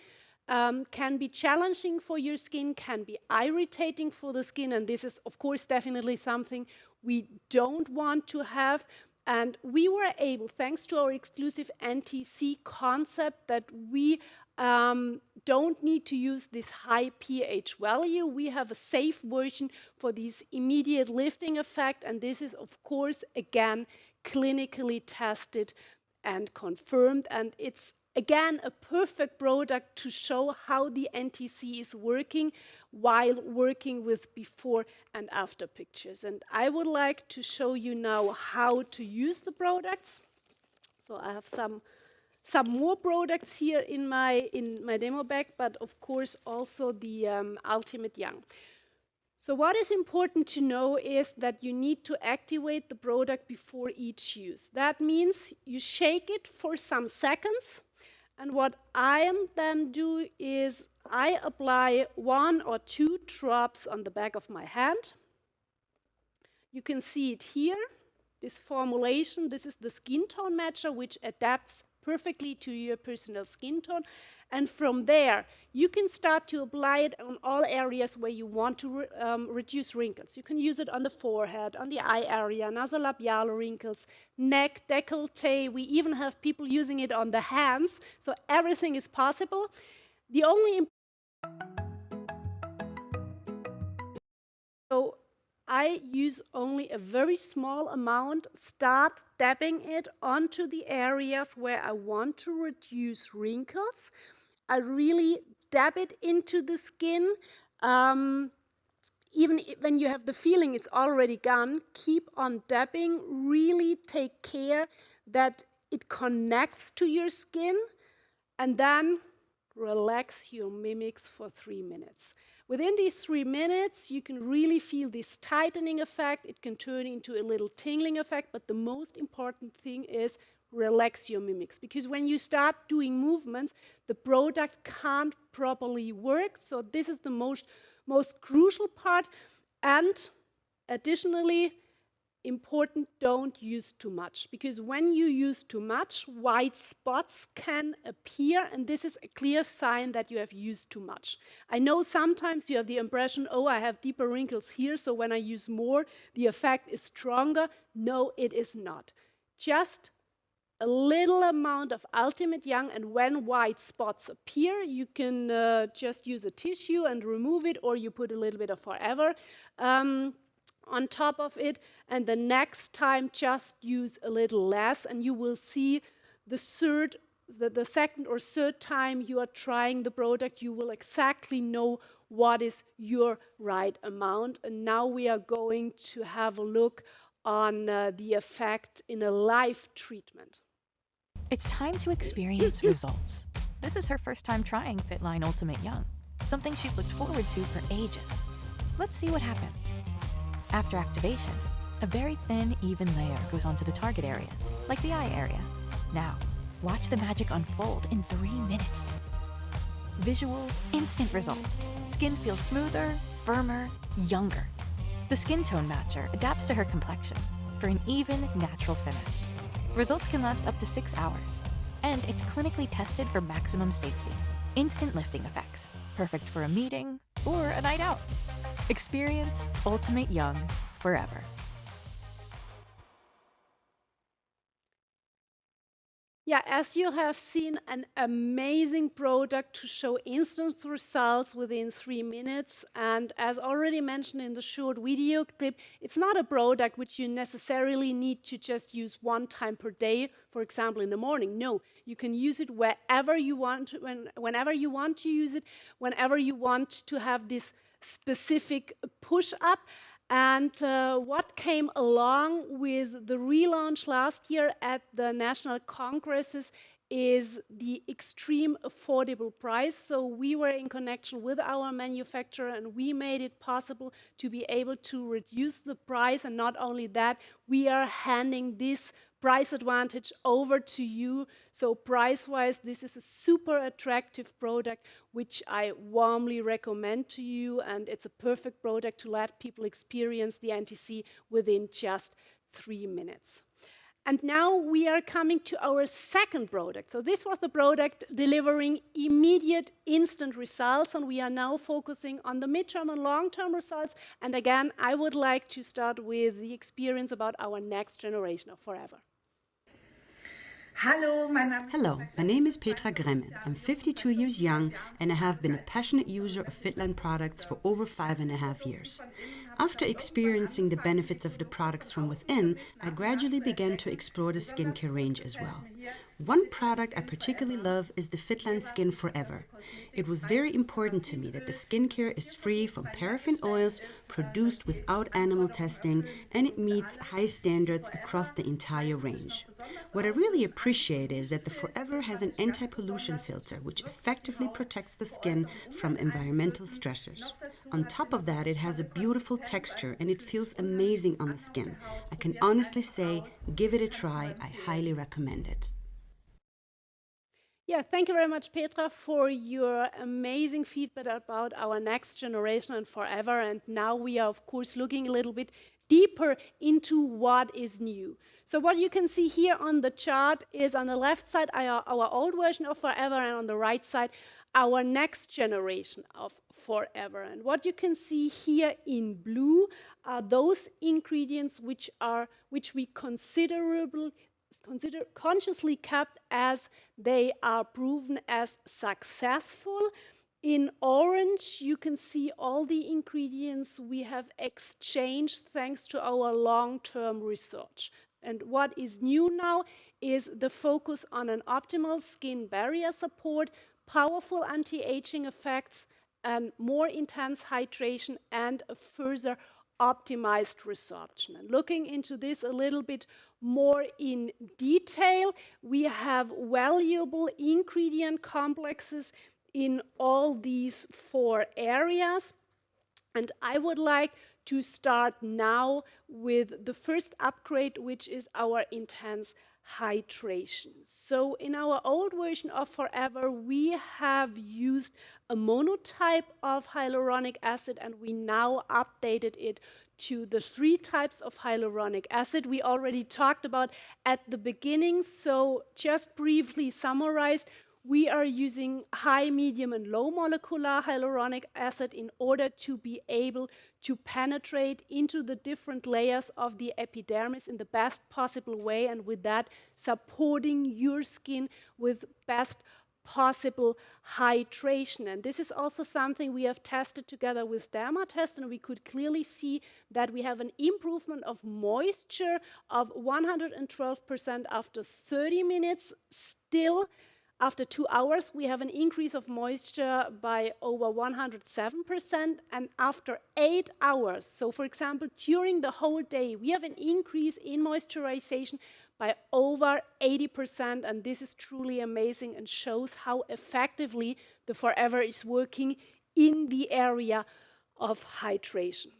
Speaker 2: can be challenging for your skin, can be irritating for the skin, and this is, of course, definitely something we don't want to have. And we were able, thanks to our exclusive NTC concept, that we don't need to use this high pH value. We have a safe version for this immediate lifting effect, and this is, of course, again, clinically tested and confirmed, and it's again a perfect product to show how the NTC is working while working with before and after pictures. And I would like to show you now how to use the products. So I have some more products here in my demo bag, but of course also the Ultimate Young. So what is important to know is that you need to activate the product before each use. That means you shake it for some seconds, and what I am then do is I apply 1 or 2 drops on the back of my hand. You can see it here, this formulation. This is the skin tone matcher, which adapts perfectly to your personal skin tone. And from there, you can start to apply it on all areas where you want to reduce wrinkles. You can use it on the forehead, on the eye area, nasolabial wrinkles, neck, décolleté. We even have people using it on the hands. So everything is possible. The only I use only a very small amount, start dabbing it onto the areas where I want to reduce wrinkles. I really dab it into the skin. Even when you have the feeling it's already gone, keep on dabbing. Really take care that it connects to your skin, and then relax your mimics for 3 minutes. Within these 3 minutes, you can really feel this tightening effect. It can turn into a little tingling effect, but the most important thing is relax your mimics, because when you start doing movements, the product can't properly work. So this is the most crucial part. And additionally, important, don't use too much, because when you use too much, white spots can appear, and this is a clear sign that you have used too much. I know sometimes you have the impression, oh, I have deeper wrinkles here, so when I use more, the effect is stronger. No, it is not. Just a little amount of Ultimate Young, and when white spots appear, you can just use a tissue and remove it, or you put a little bit of Forever on top of it, and the next time just use a little less, and you will see the second or third time you are trying the product, you will exactly know what is your right amount. And now we are going to have a look on the effect in a live treatment.
Speaker 5: It's time to experience results. This is her first time trying Fitline Ultimate Young, something she's looked forward to for ages. Let's see what happens. After activation, a very thin, even layer goes onto the target areas, like the eye area. Now, watch the magic unfold in 3 minutes. Visual, instant results. Skin feels smoother, firmer, younger. The skin tone matcher adapts to her complexion for an even, natural finish. Results can last up to 6 hours, and it's clinically tested for maximum safety. Instant lifting effects, perfect for a meeting or a night out. Experience Ultimate Young forever.
Speaker 2: Yeah, as you have seen, an amazing product to show instant results within 3 minutes. And as already mentioned in the short video clip, it's not a product which you necessarily need to just use 1 time per day, for example, in the morning. No, you can use it wherever you want, whenever you want to use it, whenever you want to have this specific push-up. And what came along with the relaunch last year at the national congresses is the extreme affordable price. So we were in connection with our manufacturer, and we made it possible to be able to reduce the price. And not only that, we are handing this price advantage over to you. So price-wise, this is a super attractive product, which I warmly recommend to you. And it's a perfect product to let people experience the NTC within just 3 minutes. And now we are coming to our second product. So this was the product delivering immediate, instant results, and we are now focusing on the midterm and long-term results. And again, I would like to start with the experience about our next generation of Forever.
Speaker 6: Hello, my name is Petra Gremmel. I'm 52 years young, and I have been a passionate user of Fitline products for over 5.5 years. After experiencing the benefits of the products from within, I gradually began to explore the skincare range as well. One product I particularly love is the Fitline Skin Forever. It was very important to me that the skincare is free from paraffin oils, produced without animal testing, and it meets high standards across the entire range. What I really appreciate is that the Forever has an anti-pollution filter which effectively protects the skin from environmental stressors. On top of that, it has a beautiful texture and it feels amazing on the skin. I can honestly say, give it a try. I highly recommend it.
Speaker 2: Yeah, thank you very much, Petra, for your amazing feedback about our next generation and Forever. And now we are, of course, looking a little bit deeper into what is new. So what you can see here on the chart is on the left side our old version of Forever, and on the right side our next generation of Forever. And what you can see here in blue are those ingredients which we consider consciously kept, as they are proven as successful In orange, you can see all the ingredients we have exchanged thanks to our long-term research. And what is new now is the focus on an optimal skin barrier support, powerful anti-aging effects, and more intense hydration, and a further optimized resorption. And looking into this a little bit more in detail, we have valuable ingredient complexes in all these 4 areas. And I would like to start now with the first upgrade, which is our intense hydration. So in our old version of Forever, we have used a monotype of hyaluronic acid, and we now updated it to the 3 types of hyaluronic acid we already talked about at the beginning. So just briefly summarized, we are using high, medium, and low molecular hyaluronic acid in order to be able to penetrate into the different layers of the epidermis in the best possible way, and with that supporting your skin with best possible hydration. And this is also something we have tested together with Dermatest, and we could clearly see that we have an improvement of moisture of 112% after 30 minutes. Still, after 2 hours, we have an increase of moisture by over 107%, and after 8 hours, so for example, during the whole day, we have an increase in moisturization by over 80%, and this is truly amazing and shows how effectively the Forever is working in the area of hydration.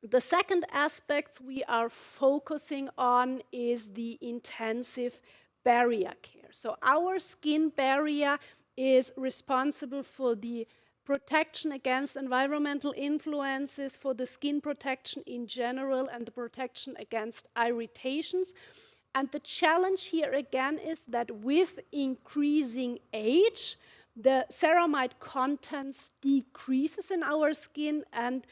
Speaker 2: The second aspect we are focusing on is the intensive barrier care. So our skin barrier is responsible for the protection against environmental influences, for the skin protection in general, and the protection against irritations. And the challenge here again is that with increasing age, the ceramide contents decreases in our skin, and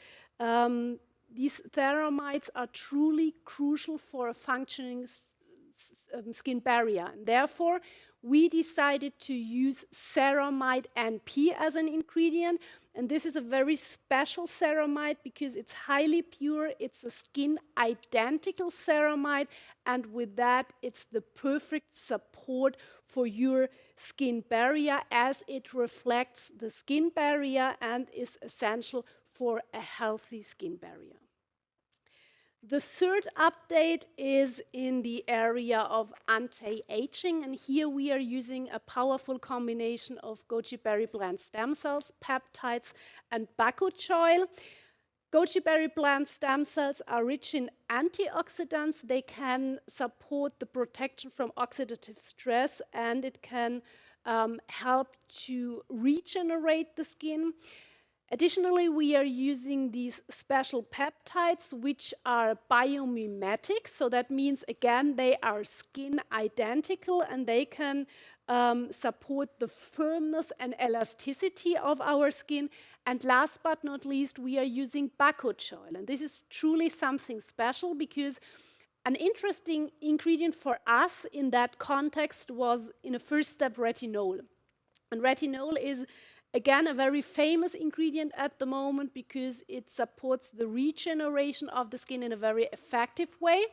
Speaker 2: these ceramides are truly crucial for a functioning skin barrier. And therefore, we decided to use ceramide NP as an ingredient. And this is a very special ceramide because it's highly pure, it's a skin identical ceramide, and with that, it's the perfect support for your skin barrier as it reflects the skin barrier and is essential for a healthy skin barrier. The third update is in the area of anti-aging, and here we are using a powerful combination of goji berry plant stem cells, peptides, and bakuchiol. Goji berry plant stem cells are rich in antioxidants. They can support the protection from oxidative stress, and it can help to regenerate the skin. Additionally, we are using these special peptides, which are biomimetic. So that means, again, they are skin identical, and they can support the firmness and elasticity of our skin. And last but not least, we are using bakuchiol. And this is truly something special because an interesting ingredient for us in that context was, in a first step, retinol. And retinol is again, a very famous ingredient at the moment because it supports the regeneration of the skin in a very effective way.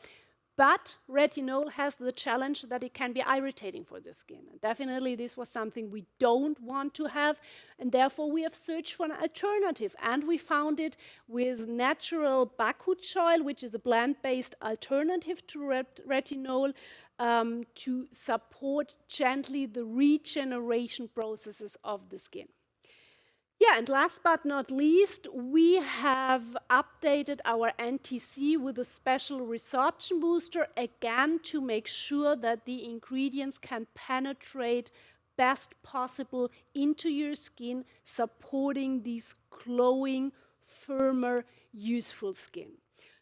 Speaker 2: But retinol has the challenge that it can be irritating for the skin. And definitely this was something we don't want to have, and therefore we have searched for an alternative. And we found it with natural bakuchiol, which is a plant-based alternative to retinol, to support gently the regeneration processes of the skin. Yeah, and last but not least, we have updated our NTC with a special resorption booster, again to make sure that the ingredients can penetrate best possible into your skin, supporting this glowing, firmer, useful skin.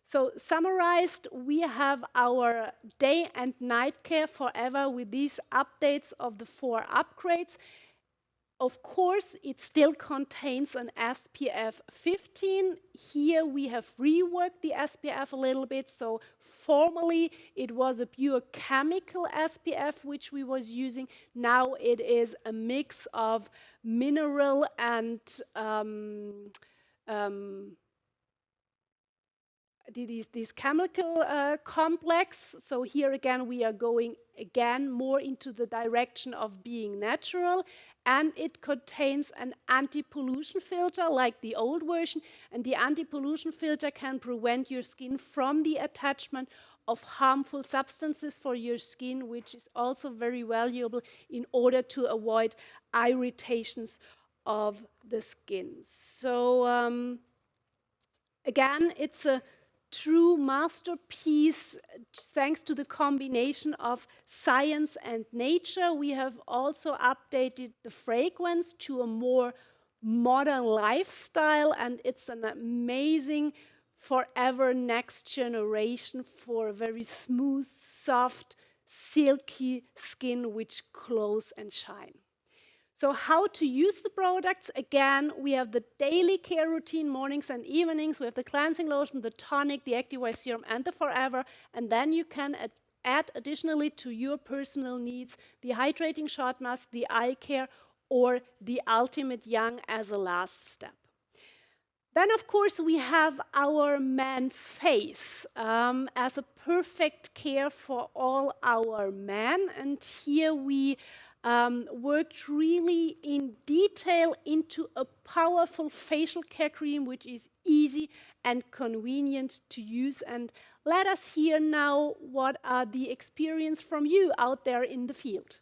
Speaker 2: So summarized, we have our day and night care Forever with these updates of the 4 upgrades. Of course, it still contains an SPF 15. Here we have reworked the SPF a little bit. So formerly it was a pure chemical SPF which we was using. Now it is a mix of mineral and these chemical complex. So here again we are going again more into the direction of being natural, and it contains an anti-pollution filter like the old version, and the anti-pollution filter can prevent your skin from the attachment of harmful substances for your skin, which is also very valuable in order to avoid irritations of the skin. So again, it's a true masterpiece thanks to the combination of science and nature. We have also updated the fragrance to a more modern lifestyle, and it's an amazing forever next generation for a very smooth, soft, silky skin which glows and shine. So how to use the products? Again, we have the daily care routine, mornings and evenings. We have the cleansing lotion, the tonic, the Active-White Serum, and the Forever. And then you can add additionally to your personal needs the hydrating shot mask, the eye care, or the Ultimate Young as a last step. Then, of course, we have our man face as a perfect care for all our men. And here we worked really in detail into a powerful facial care cream which is easy and convenient to use. And let us hear now what are the experience from you out there in the field.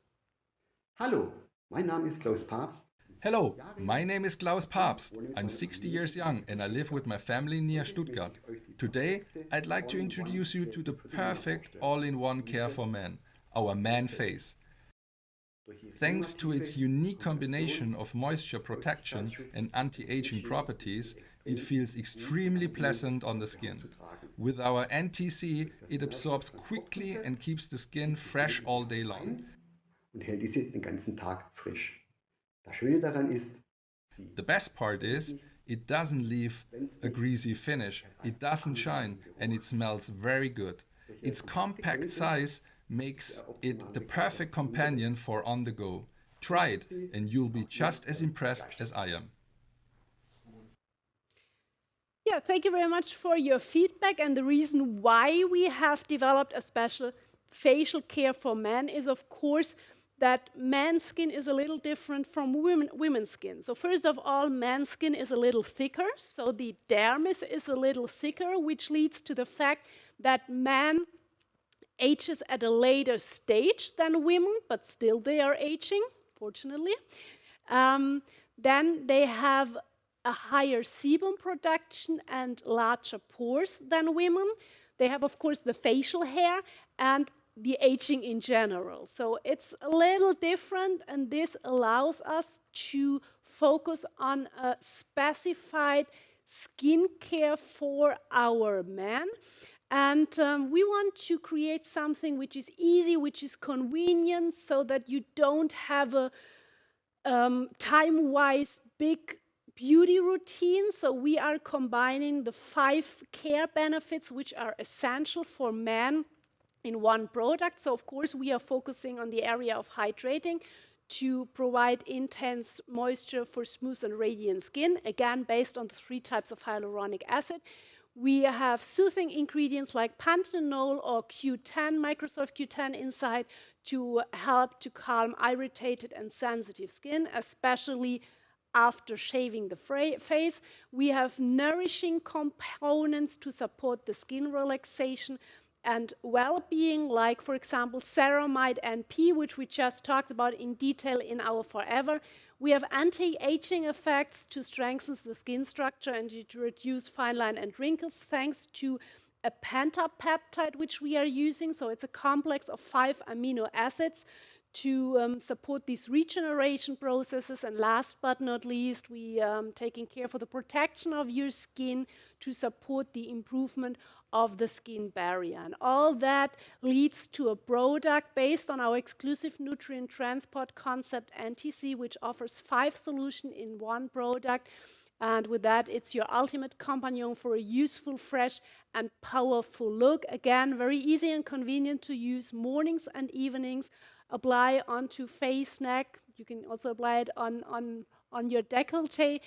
Speaker 7: Hallo, mein Name ist Klaus Papst.
Speaker 4: Hello, my name is Klaus Papst. I'm 60 years young and I live with my family near Stuttgart. Today, I'd like to introduce you to the perfect all-in-one care for men, our man face. Thanks to its unique combination of moisture protection and anti-aging properties, it feels extremely pleasant on the skin. With our NTC, it absorbs quickly and keeps the skin fresh all day long.
Speaker 7: Und hält diese den ganzen Tag frisch. Das Schöne daran ist,
Speaker 4: The best part is, it doesn't leave a greasy finish, it doesn't shine, and it smells very good. Its compact size makes it the perfect companion for on the go. Try it and you'll be just as impressed as I am.
Speaker 2: Yeah, thank you very much for your feedback. And the reason why we have developed a special facial care for men is, of course, that man's skin is a little different from women's skin. So first of all, man's skin is a little thicker, so the dermis is a little thicker, which leads to the fact that man ages at a later stage than women, but still they are aging, fortunately. Then they have a higher sebum production and larger pores than women. They have, of course, the facial hair and the aging in general. So it's a little different, and this allows us to focus on a specified skincare for our men. And we want to create something which is easy, which is convenient, so that you don't have a time-wise big beauty routine. So we are combining the 5 care benefits which are essential for men in one product. So of course we are focusing on the area of hydrating to provide intense moisture for smooth and radiant skin, again based on the 3 types of hyaluronic acid. We have soothing ingredients like panthenol or Q10, Microsoft Q10 inside, to help to calm irritated and sensitive skin, especially after shaving the face. We have nourishing components to support the skin relaxation and well-being, like, for example, Ceramide NP, which we just talked about in detail in our Forever. We have anti-aging effects to strengthen the skin structure and to reduce fine line and wrinkles, thanks to a pentapeptide which we are using. So it's a complex of 5 amino acids to support these regeneration processes. And last but not least, we taking care for the protection of your skin to support the improvement of the skin barrier. And all that leads to a product based on our exclusive nutrient transport concept, NTC, which offers 5 solutions in one product. And with that, it's your ultimate companion for a useful, fresh, and powerful look. Again, very easy and convenient to use mornings and evenings. Apply onto face, neck. You can also apply it on your décolleté.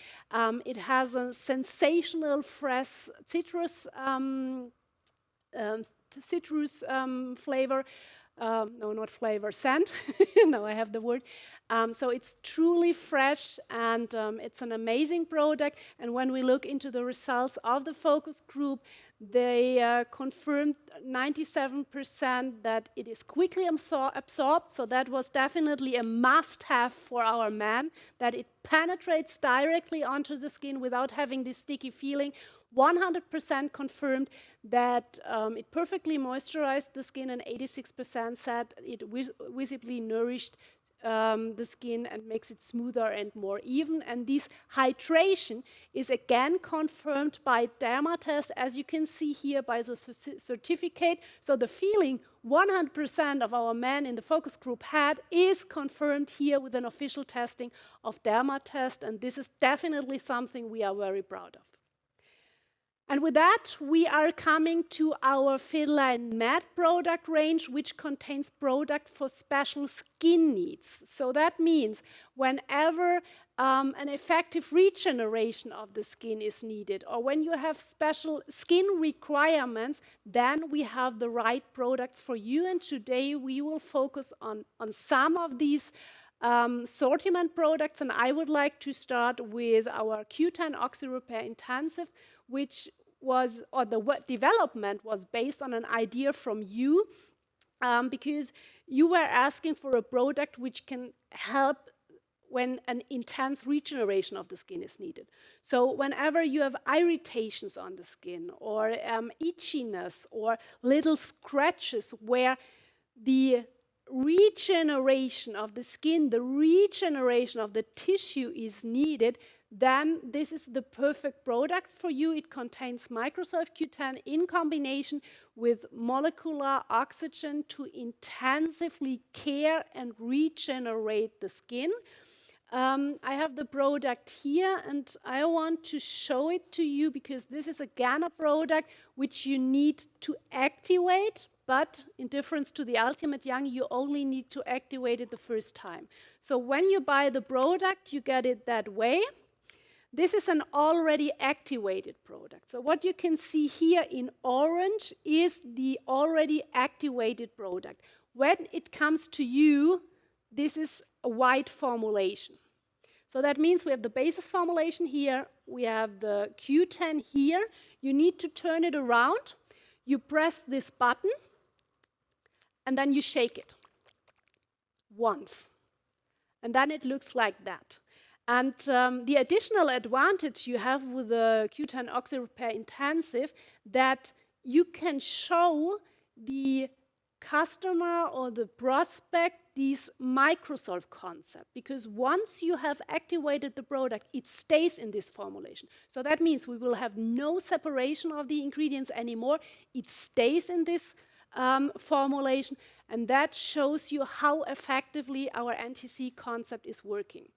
Speaker 2: It has a sensational fresh citrus flavor. No, not flavor, scent. No, I have the word. So it's truly fresh, and it's an amazing product. And when we look into the results of the focus group, they confirmed 97% that it is quickly absorbed. So that was definitely a must-have for our men, that it penetrates directly onto the skin without having this sticky feeling. 100% confirmed that it perfectly moisturized the skin, and 86% said it visibly nourished the skin and makes it smoother and more even. And this hydration is again confirmed by Dermatest, as you can see here by the certificate. So the feeling 100% of our men in the focus group had is confirmed here with an official testing of Dermatest, and this is definitely something we are very proud of. And with that, we are coming to our Fitline Matte product range, which contains product for special skin needs. So that means whenever an effective regeneration of the skin is needed, or when you have special skin requirements, then we have the right products for you. And today we will focus on some of these sortiment products, and I would like to start with our Q10 Oxy Repair Intensive, which was, or the development was based on an idea from you, because you were asking for a product which can help when an intense regeneration of the skin is needed. So whenever you have irritations on the skin, or itchiness, or little scratches where the regeneration of the skin, the regeneration of the tissue is needed, then this is the perfect product for you. It contains Microsolve Q10 in combination with molecular oxygen to intensively care and regenerate the skin. I have the product here, and I want to show it to you because this is again a product which you need to activate, but in difference to the Ultimate Young, you only need to activate it the first time. So when you buy the product, you get it that way. This is an already activated product. So what you can see here in orange is the already activated product. When it comes to you, this is a white formulation. So that means we have the basis formulation here, we have the Q10 here. You need to turn it around. You press this button, and then you shake it once. And then it looks like that. And the additional advantage you have with the Q10 Oxy Repair Intensive, that you can show the customer or the prospect this Microsolve concept, because once you have activated the product, it stays in this formulation. So that means we will have no separation of the ingredients anymore. It stays in this formulation, and that shows you how effectively our NTC concept is working.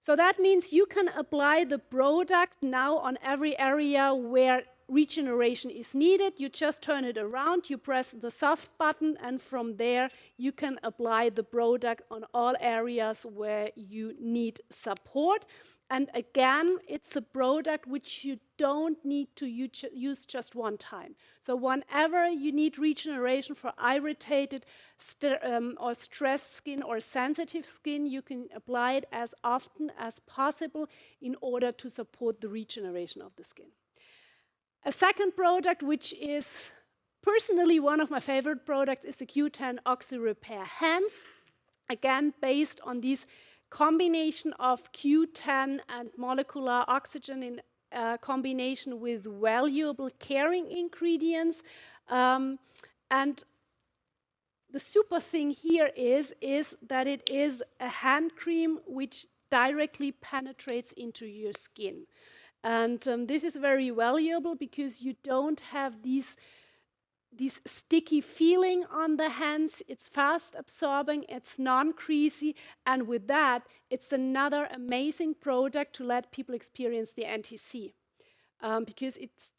Speaker 2: So that means you can apply the product now on every area where regeneration is needed. You just turn it around, you press the soft button, and from there you can apply the product on all areas where you need support. And again, it's a product which you don't need to use just one time. So whenever you need regeneration for irritated or stressed skin or sensitive skin, you can apply it as often as possible in order to support the regeneration of the skin. A second product, which is personally one of my favorite products, is the Q10 Oxy Repair Hands. Again, based on this combination of Q10 and molecular oxygen in combination with valuable caring ingredients. And the super thing here is that it is a hand cream which directly penetrates into your skin. And this is very valuable because you don't have this sticky feeling on the hands. It's fast absorbing, it's non-greasy, and with that, it's another amazing product to let people experience the NTC because it's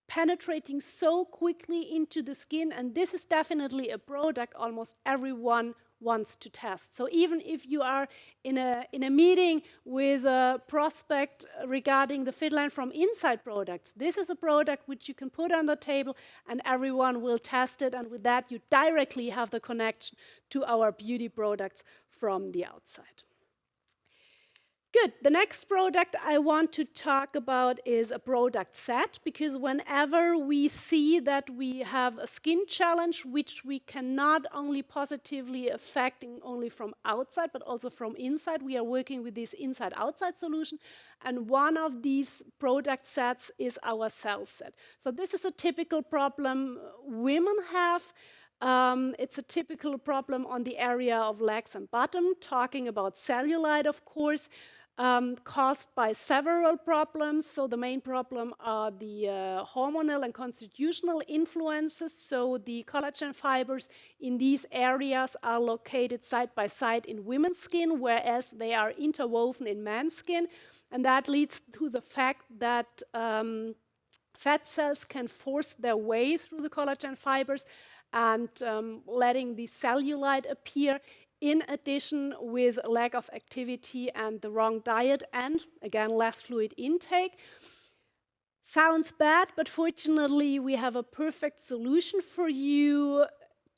Speaker 2: penetrating so quickly into the skin, and this is definitely a product almost everyone wants to test. So even if you are in a meeting with a prospect regarding the Fitline from Inside products, this is a product which you can put on the table and everyone will test it, and with that you directly have the connection to our beauty products from the outside. Good. The next product I want to talk about is a product set, because whenever we see that we have a skin challenge which we cannot only positively affecting only from outside but also from inside, we are working with this inside-outside solution, and one of these product sets is our cell set. So this is a typical problem women have. It's a typical problem on the area of legs and bottom, talking about cellulite, of course. Caused by several problems. So the main problem are the hormonal and constitutional influences. So the collagen fibers in these areas are located side by side in women's skin, whereas they are interwoven in men's skin. And that leads to the fact that fat cells can force their way through the collagen fibers and letting the cellulite appear, in addition with lack of activity and the wrong diet and, again, less fluid intake. Sounds bad, but fortunately we have a perfect solution for you,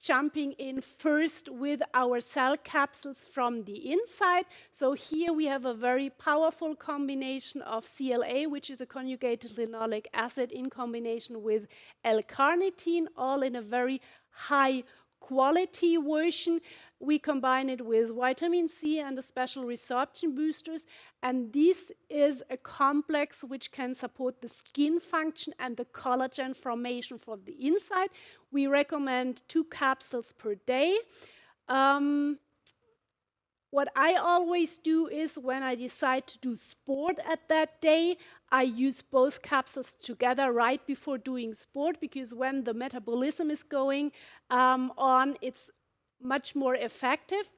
Speaker 2: jumping in first with our cell capsules from the inside. So here we have a very powerful combination of CLA, which is a conjugated linoleic acid, in combination with L-carnitine, all in a very high quality version. We combine it with vitamin C and a special resorption boosters, and this is a complex which can support the skin function and the collagen formation from the inside. We recommend 2 capsules per day. What I always do is, when I decide to do sport at that day, I use both capsules together right before doing sport, because when the metabolism is going on, it's much more effective.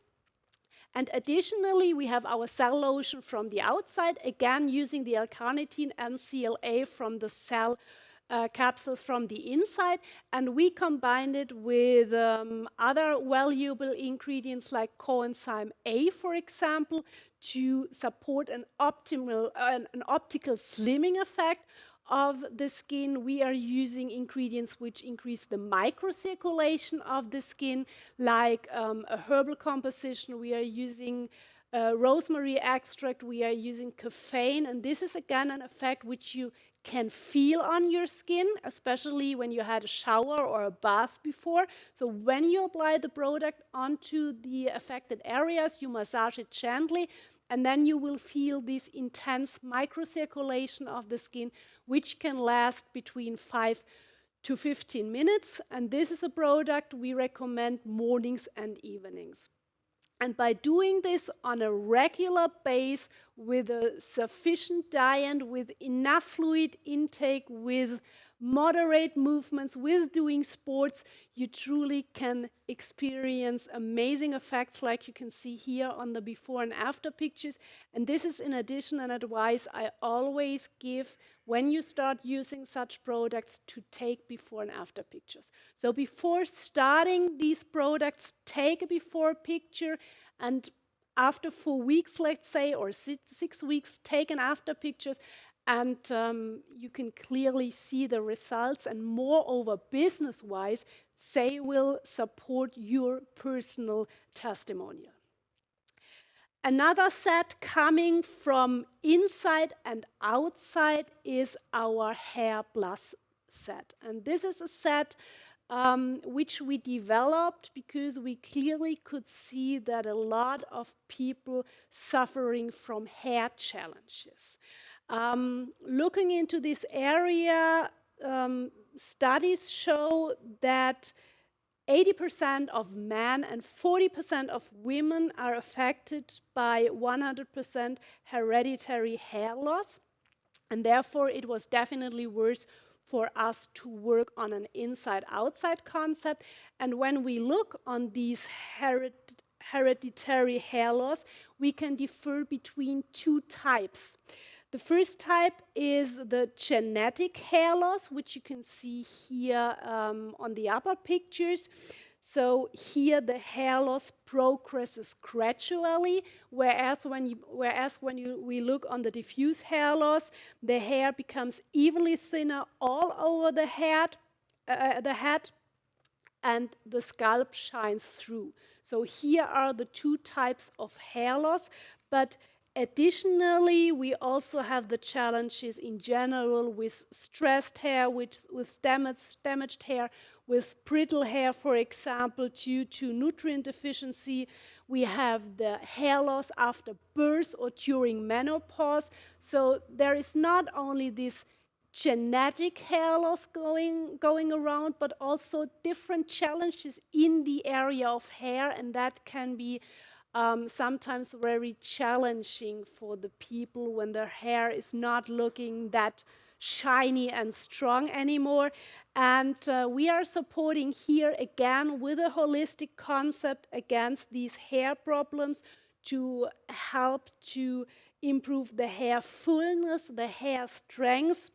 Speaker 2: And additionally, we have our cell lotion from the outside, again using the L-carnitine and CLA from the cell capsules from the inside, and we combined it with other valuable ingredients like coenzyme A, for example, to support an optical slimming effect of the skin. We are using ingredients which increase the microcirculation of the skin, like a herbal composition. We are using rosemary extract, we are using caffeine, and this is again an effect which you can feel on your skin, especially when you had a shower or a bath before. So when you apply the product onto the affected areas, you massage it gently, and then you will feel this intense microcirculation of the skin, which can last between 5 to 15 minutes. And this is a product we recommend mornings and evenings. And by doing this on a regular basis, with a sufficient diet, with enough fluid intake, with moderate movements, with doing sports, you truly can experience amazing effects, like you can see here on the before and after pictures. And this is in addition an advice I always give when you start using such products, to take before and after pictures. So before starting these products, take a before picture, and after 4 weeks, let's say, or 6 weeks, take an after pictures, and you can clearly see the results, and moreover, business-wise, they will support your personal testimonial. Another set coming from inside and outside is our Hair Plus set. And this is a set which we developed because we clearly could see that a lot of people suffering from hair challenges. Looking into this area, studies show that 80% of men and 40% of women are affected by 100% hereditary hair loss. And therefore, it was definitely worth for us to work on an inside-outside concept. And when we look on these hereditary hair loss, we can differ between two types. The first type is the genetic hair loss, which you can see here on the upper pictures. So here the hair loss progresses gradually, whereas when we look on the diffuse hair loss, the hair becomes evenly thinner all over the head, and the scalp shines through. So here are the two types of hair loss, but additionally, we also have the challenges in general with stressed hair, with damaged hair, with brittle hair, for example, due to nutrient deficiency. We have the hair loss after birth or during menopause. So there is not only this genetic hair loss going around, but also different challenges in the area of hair, and that can be sometimes very challenging for the people when their hair is not looking that shiny and strong anymore. And we are supporting here again with a holistic concept against these hair problems to help to improve the hair fullness, the hair strength,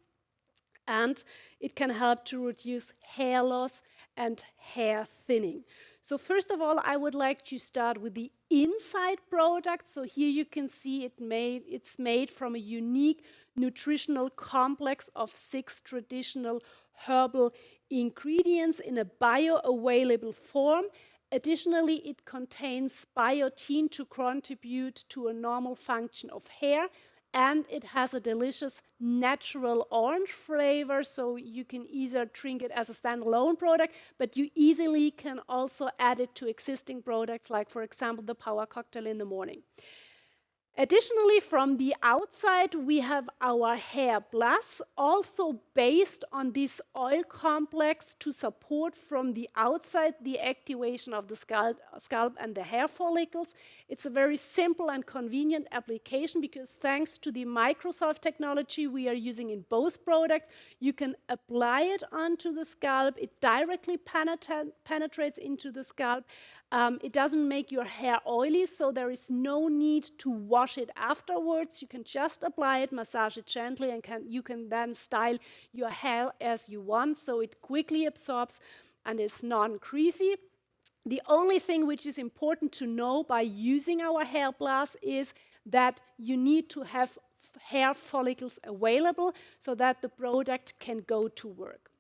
Speaker 2: and it can help to reduce hair loss and hair thinning. So first of all, I would like to start with the inside product. So here you can see it's made from a unique nutritional complex of 6 traditional herbal ingredients in a bioavailable form. Additionally, it contains biotin to contribute to a normal function of hair, and it has a delicious natural orange flavor, so you can either drink it as a standalone product, but you easily can also add it to existing products, like, for example, the Power Cocktail in the morning. Additionally, from the outside, we have our Hair Plus, also based on this oil complex to support from the outside the activation of the scalp and the hair follicles. It's a very simple and convenient application because thanks to the Microsolve technology we are using in both products, you can apply it onto the scalp. It directly penetrates into the scalp. It doesn't make your hair oily, so there is no need to wash it afterwards. You can just apply it, massage it gently, and you can then style your hair as you want, so it quickly absorbs and is non-greasy. The only thing which is important to know by using our Hair Plus is that you need to have hair follicles available so that the product can go to work.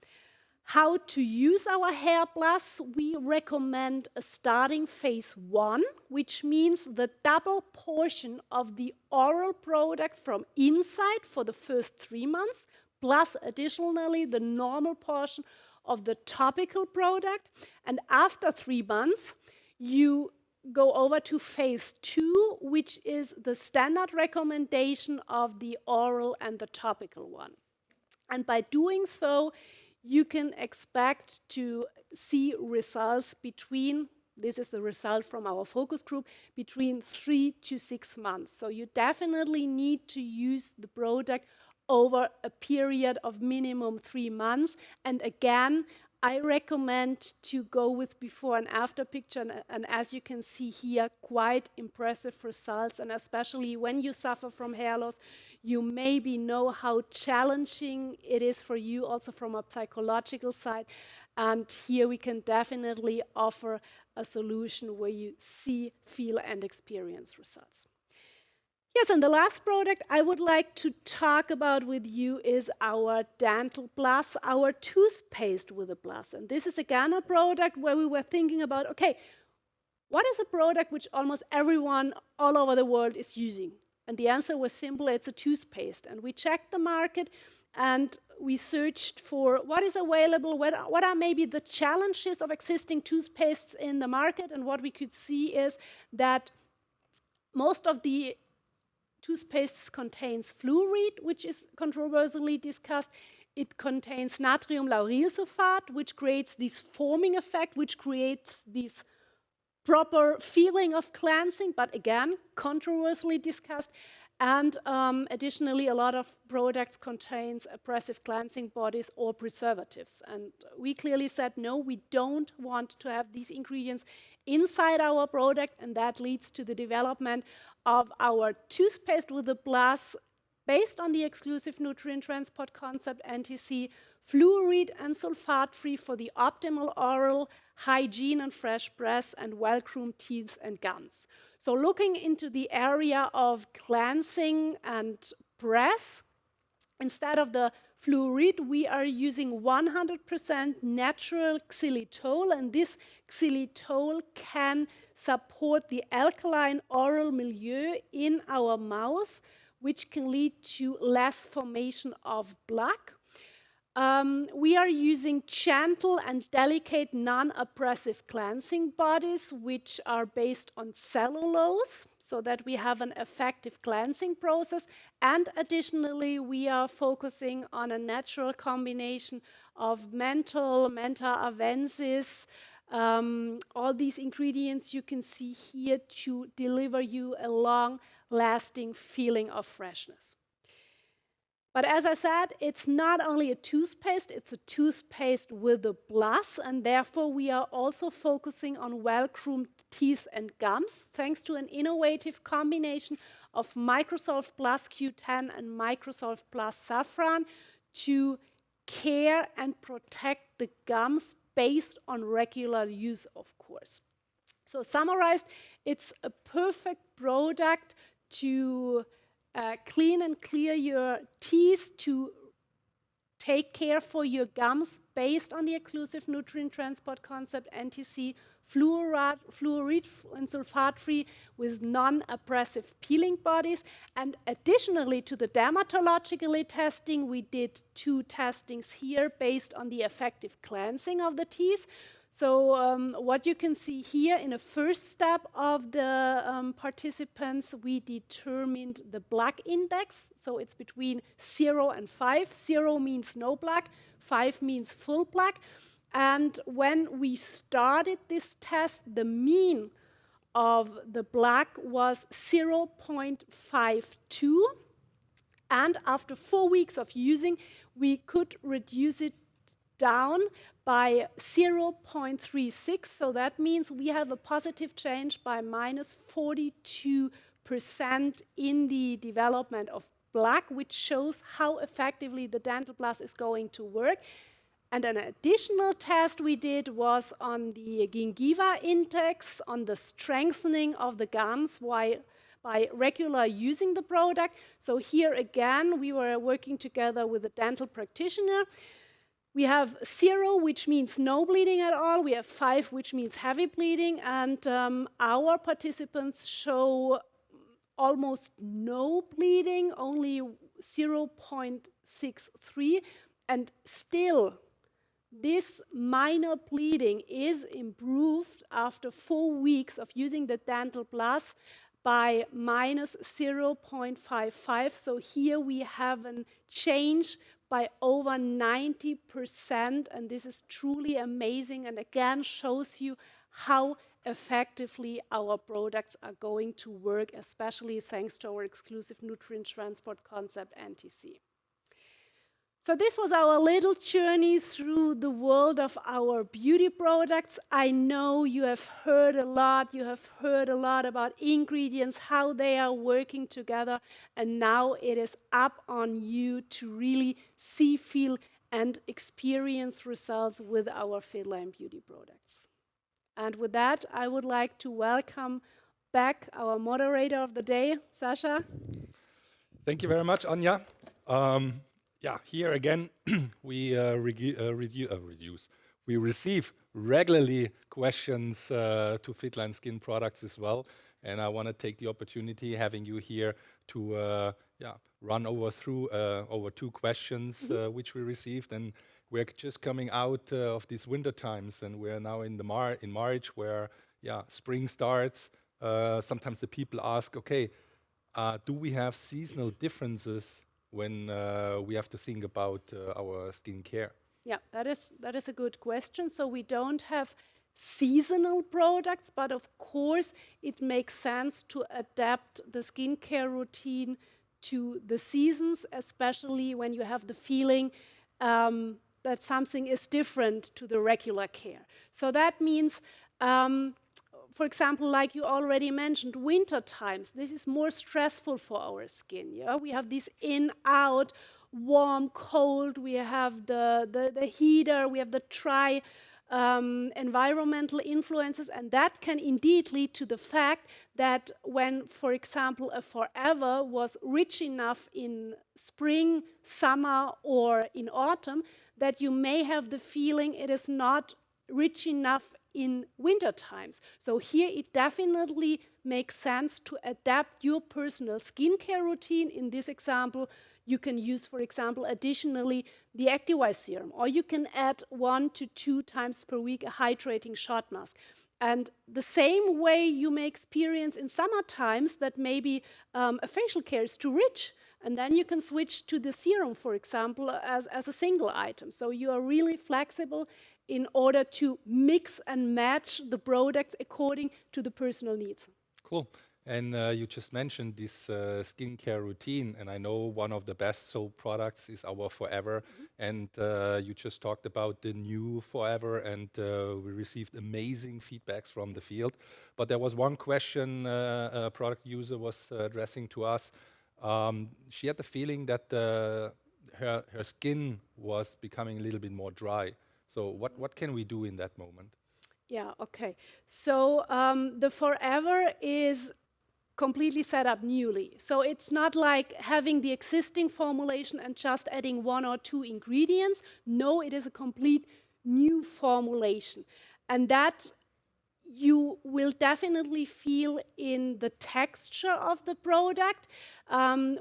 Speaker 2: How to use our Hair Plus? We recommend a starting phase 1, which means the double portion of the oral product from inside for the first 3 months, plus additionally the normal portion of the topical product. And after 3 months, you go over to phase 2, which is the standard recommendation of the oral and the topical one. And by doing so, you can expect to see results between, this is the result from our focus group, between 3 to 6 months. So you definitely need to use the product over a period of minimum 3 months. And again, I recommend to go with before and after picture, and as you can see here, quite impressive results. And especially when you suffer from hair loss, you maybe know how challenging it is for you, also from a psychological side. And here we can definitely offer a solution where you see, feel, and experience results. Yes, and the last product I would like to talk about with you is our Dental Plus, our toothpaste with a plus. And this is again a product where we were thinking about, okay, what is a product which almost everyone all over the world is using? And the answer was simple, it's a toothpaste. And we checked the market and we searched for what is available, what are maybe the challenges of existing toothpastes in the market. And what we could see is that most of the toothpastes contains fluoride, which is controversially discussed. It contains natrium lauryl sulfate, which creates this foaming effect, which creates this proper feeling of cleansing, but again, controversially discussed. And additionally, a lot of products contains oppressive cleansing bodies or preservatives. And we clearly said, no, we don't want to have these ingredients inside our product, and that leads to the development of our toothpaste with a plus based on the exclusive nutrient transport concept NTC, fluoride and sulfate-free for the optimal oral hygiene and fresh breath and well-groomed teeth and gums. So looking into the area of cleansing and breath, instead of the fluoride, we are using 100% natural xylitol, and this xylitol can support the alkaline oral milieu in our mouth, which can lead to less formation of plaque. We are using gentle and delicate non-oppressive cleansing bodies, which are based on cellulose, so that we have an effective cleansing process. And additionally, we are focusing on a natural combination of menthol, Mentha arvensis, all these ingredients you can see here to deliver you a long-lasting feeling of freshness. But as I said, it's not only a toothpaste, it's a toothpaste with a plus, and therefore we are also focusing on well-groomed teeth and gums, thanks to an innovative combination of Microsolve Plus Q10 and Microsolve Plus Saffron to care and protect the gums based on regular use, of course. So summarized, it's a perfect product to clean and clear your teeth, to take care for your gums based on the exclusive nutrient transport concept NTC, fluoride and sulfate-free with non-oppressive peeling bodies. And additionally to the dermatologically testing, we did 2 testings here based on the effective cleansing of the teeth. So what you can see here in the first step of the participants, we determined the plaque index. So it's between 0 and 5. 0 means no plaque, 5 means full plaque. And when we started this test, the mean of the plaque was 0.52. And after 4 weeks of using, we could reduce it down by 0.36, so that means we have a positive change by minus 42% in the development of plaque, which shows how effectively the Dental Plus is going to work. And an additional test we did was on the gingiva index, on the strengthening of the gums by regular using the product. So here again, we were working together with a dental practitioner. We have 0, which means no bleeding at all. We have 5, which means heavy bleeding. And our participants show almost no bleeding, only 0.63. And still, this minor bleeding is improved after 4 weeks of using the Dental Plus by minus 0.55. So here we have a change by over 90%, and this is truly amazing, and again shows you how effectively our products are going to work, especially thanks to our exclusive nutrient transport concept NTC. So this was our little journey through the world of our beauty products. I know you have heard a lot. You have heard a lot about ingredients, how they are working together. And now it is up on you to really see, feel, and experience results with our Fitline beauty products. And with that, I would like to welcome back our moderator of the day, Sascha.
Speaker 1: Thank you very much, Anja. Yeah, here again, we we receive regularly questions to Fitline skin products as well, and I want to take the opportunity having you here to run over 2 questions which we received, and we're just coming out of these winter times, and we're now in March where spring starts. Sometimes the people ask, okay, do we have seasonal differences when we have to think about our skincare?
Speaker 2: Yeah, that is a good question. So we don't have seasonal products, but of course it makes sense to adapt the skincare routine to the seasons, especially when you have the feeling that something is different to the regular care. So that means, for example, like you already mentioned, winter times, this is more stressful for our skin. Yeah? We have this in-out, warm, cold, we have the heater, we have the dry environmental influences, and that can indeed lead to the fact that when, for example, a Forever was rich enough in spring, summer, or in autumn, that you may have the feeling it is not rich enough in winter times. So here it definitely makes sense to adapt your personal skincare routine. In this example, you can use, for example, additionally the Activise serum, or you can add 1 to 2 times per week a hydrating shot mask. And the same way you may experience in summer times that maybe a facial care is too rich, and then you can switch to the serum, for example, as a single item. So you are really flexible in order to mix and match the products according to the personal needs.
Speaker 1: Cool. And you just mentioned this skincare routine, and I know one of the best soap products is our Forever. And you just talked about the new Forever, and we received amazing feedbacks from the field. But there was one question a product user was addressing to us. She had the feeling that her skin was becoming a little bit more dry. So what can we do in that moment?
Speaker 2: Yeah, okay. So the Forever is completely set up newly. So it's not like having the existing formulation and just adding 1 or 2 ingredients. No, it is a complete new formulation. And that you will definitely feel in the texture of the product.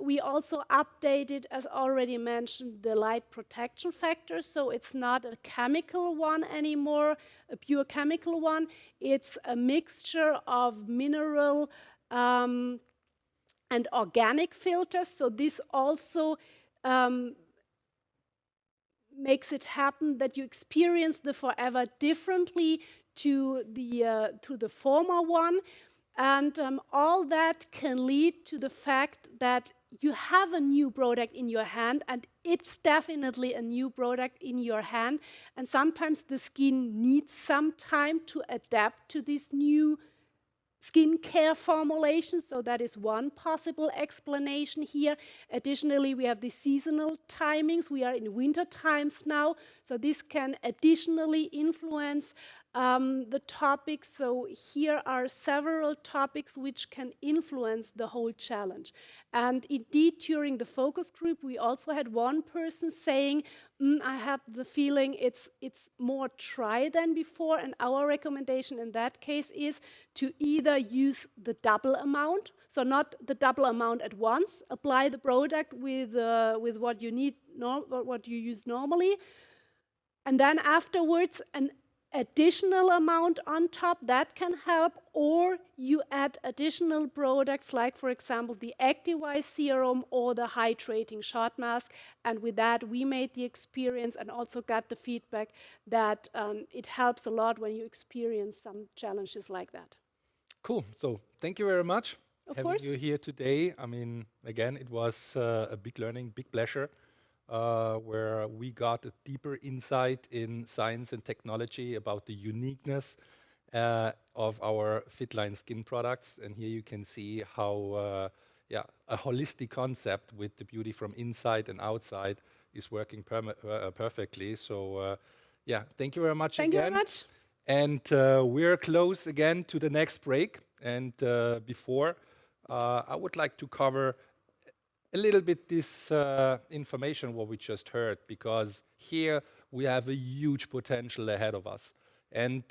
Speaker 2: We also updated, as already mentioned, the light protection factor. So it's not a chemical one anymore, a pure chemical one. It's a mixture of mineral and organic filters. So this also makes it happen that you experience the Forever differently to the former one. And all that can lead to the fact that you have a new product in your hand, and it's definitely a new product in your hand. And sometimes the skin needs some time to adapt to this new skincare formulation, so that is one possible explanation here. Additionally, we have the seasonal timings. We are in winter times now, so this can additionally influence the topic. So here are several topics which can influence the whole challenge. And indeed, during the focus group, we also had one person saying, I have the feeling it's more dry than before, and our recommendation in that case is to either use the double amount, so not the double amount at once, apply the product with what you need, what you use normally, and then afterwards an additional amount on top, that can help, or you add additional products like, for example, the Activise serum or the hydrating shot mask, and with that we made the experience and also got the feedback that it helps a lot when you experience some challenges like that.
Speaker 1: Cool. So thank you very much
Speaker 2: Of
Speaker 1: having
Speaker 2: course.
Speaker 1: you here today. I mean, again, it was a big learning, big pleasure. Where we got a deeper insight in science and technology about the uniqueness of our Fitline skin products. And here you can see how a holistic concept with the beauty from inside and outside is working perfectly. So thank you very much
Speaker 2: Thank
Speaker 1: again.
Speaker 2: you very much.
Speaker 1: And we're close again to the next break. And before, I would like to cover a little bit this information what we just heard, because here we have a huge potential ahead of us. And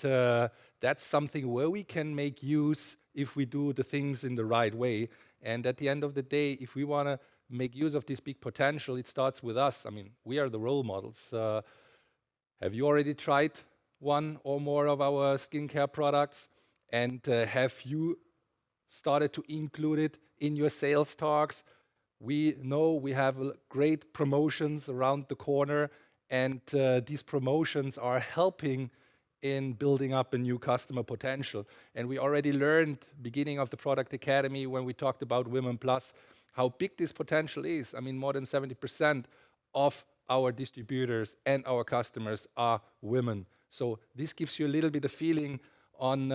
Speaker 1: that's something where we can make use if we do the things in the right way. And at the end of the day, if we want to make use of this big potential, it starts with us. I mean, we are the role models. Have you already tried one or more of our skincare products? And have you started to include it in your sales talks? We know we have great promotions around the corner, and these promotions are helping in building up a new customer potential. And we already learned, beginning of the Product Academy, when we talked about Women Plus, how big this potential is. I mean, more than 70% of our distributors and our customers are women. So this gives you a little bit of feeling on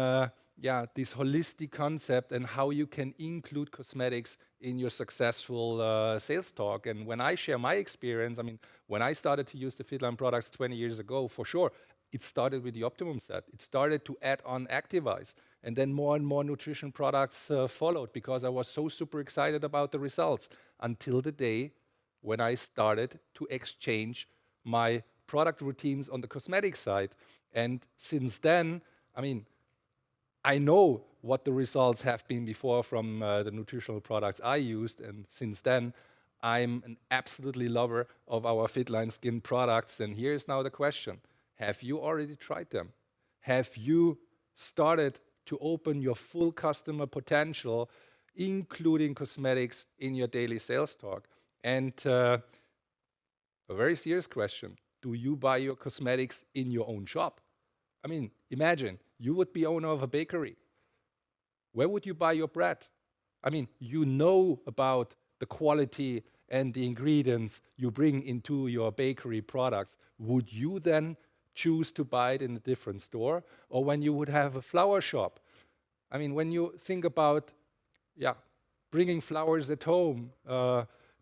Speaker 1: this holistic concept and how you can include cosmetics in your successful sales talk. And when I share my experience, I mean, when I started to use the Fitline products 20 years ago, for sure, it started with the Optimum set. It started to add on Activize. And then more and more nutrition products followed because I was so super excited about the results until the day when I started to exchange my product routines on the cosmetic side. And since then, I mean, I know what the results have been before from the nutritional products I used. And since then, I'm an absolutely lover of our Fitline skin products. And here's now the question. Have you already tried them? Have you started to open your full customer potential, including cosmetics, in your daily sales talk? And a very serious question, do you buy your cosmetics in your own shop? I mean, imagine you would be owner of a bakery. Where would you buy your bread? I mean, you know about the quality and the ingredients you bring into your bakery products. Would you then choose to buy it in a different store? Or when you would have a flower shop? I mean, when you think about bringing flowers at home,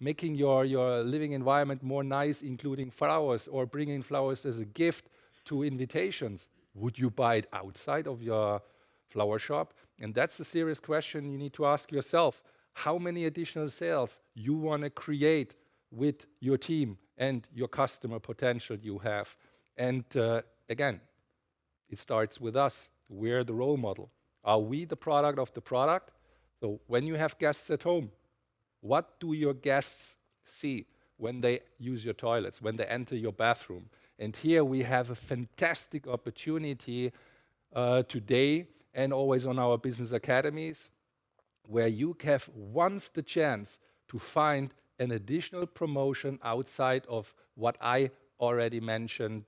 Speaker 1: making your living environment more nice, including flowers, or bringing flowers as a gift to invitations, would you buy it outside of your flower shop? And that's a serious question you need to ask yourself. How many additional sales you want to create with your team and your customer potential you have? And again, it starts with us. We're the role model. Are we the product of the product? So when you have guests at home, what do your guests see when they use your toilets, when they enter your bathroom? And here we have a fantastic opportunity today and always on our business academies, where you have once the chance to find an additional promotion outside of what I already mentioned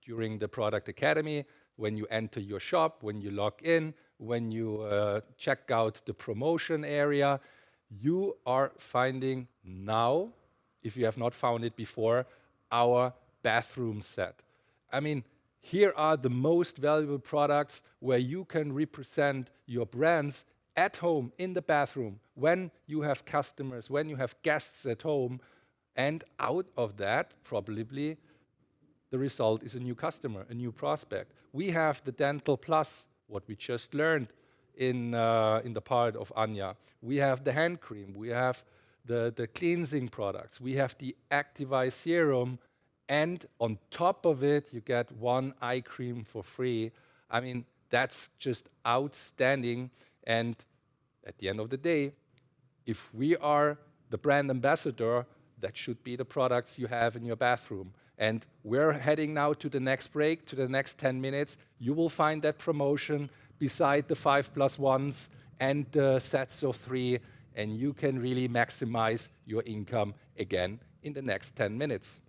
Speaker 1: during the Product Academy. When you enter your shop, when you log in, when you check out the promotion area, you are finding now, if you have not found it before, our bathroom set. I mean, here are the most valuable products where you can represent your brands at home, in the bathroom, when you have customers, when you have guests at home, and out of that, probably, the result is a new customer, a new prospect. We have the Dental Plus, what we just learned in the part of Anya. We have the hand cream, we have the cleansing products, we have the Activize Serum, and on top of it, you get one eye cream for free. I mean, that's just outstanding. And at the end of the day, if we are the brand ambassador, that should be the products you have in your bathroom. And we're heading now to the next break, to the next 10 minutes. You will find that promotion beside the 5+1s and the sets of 3, and you can really maximize your income again in the next 10 minutes.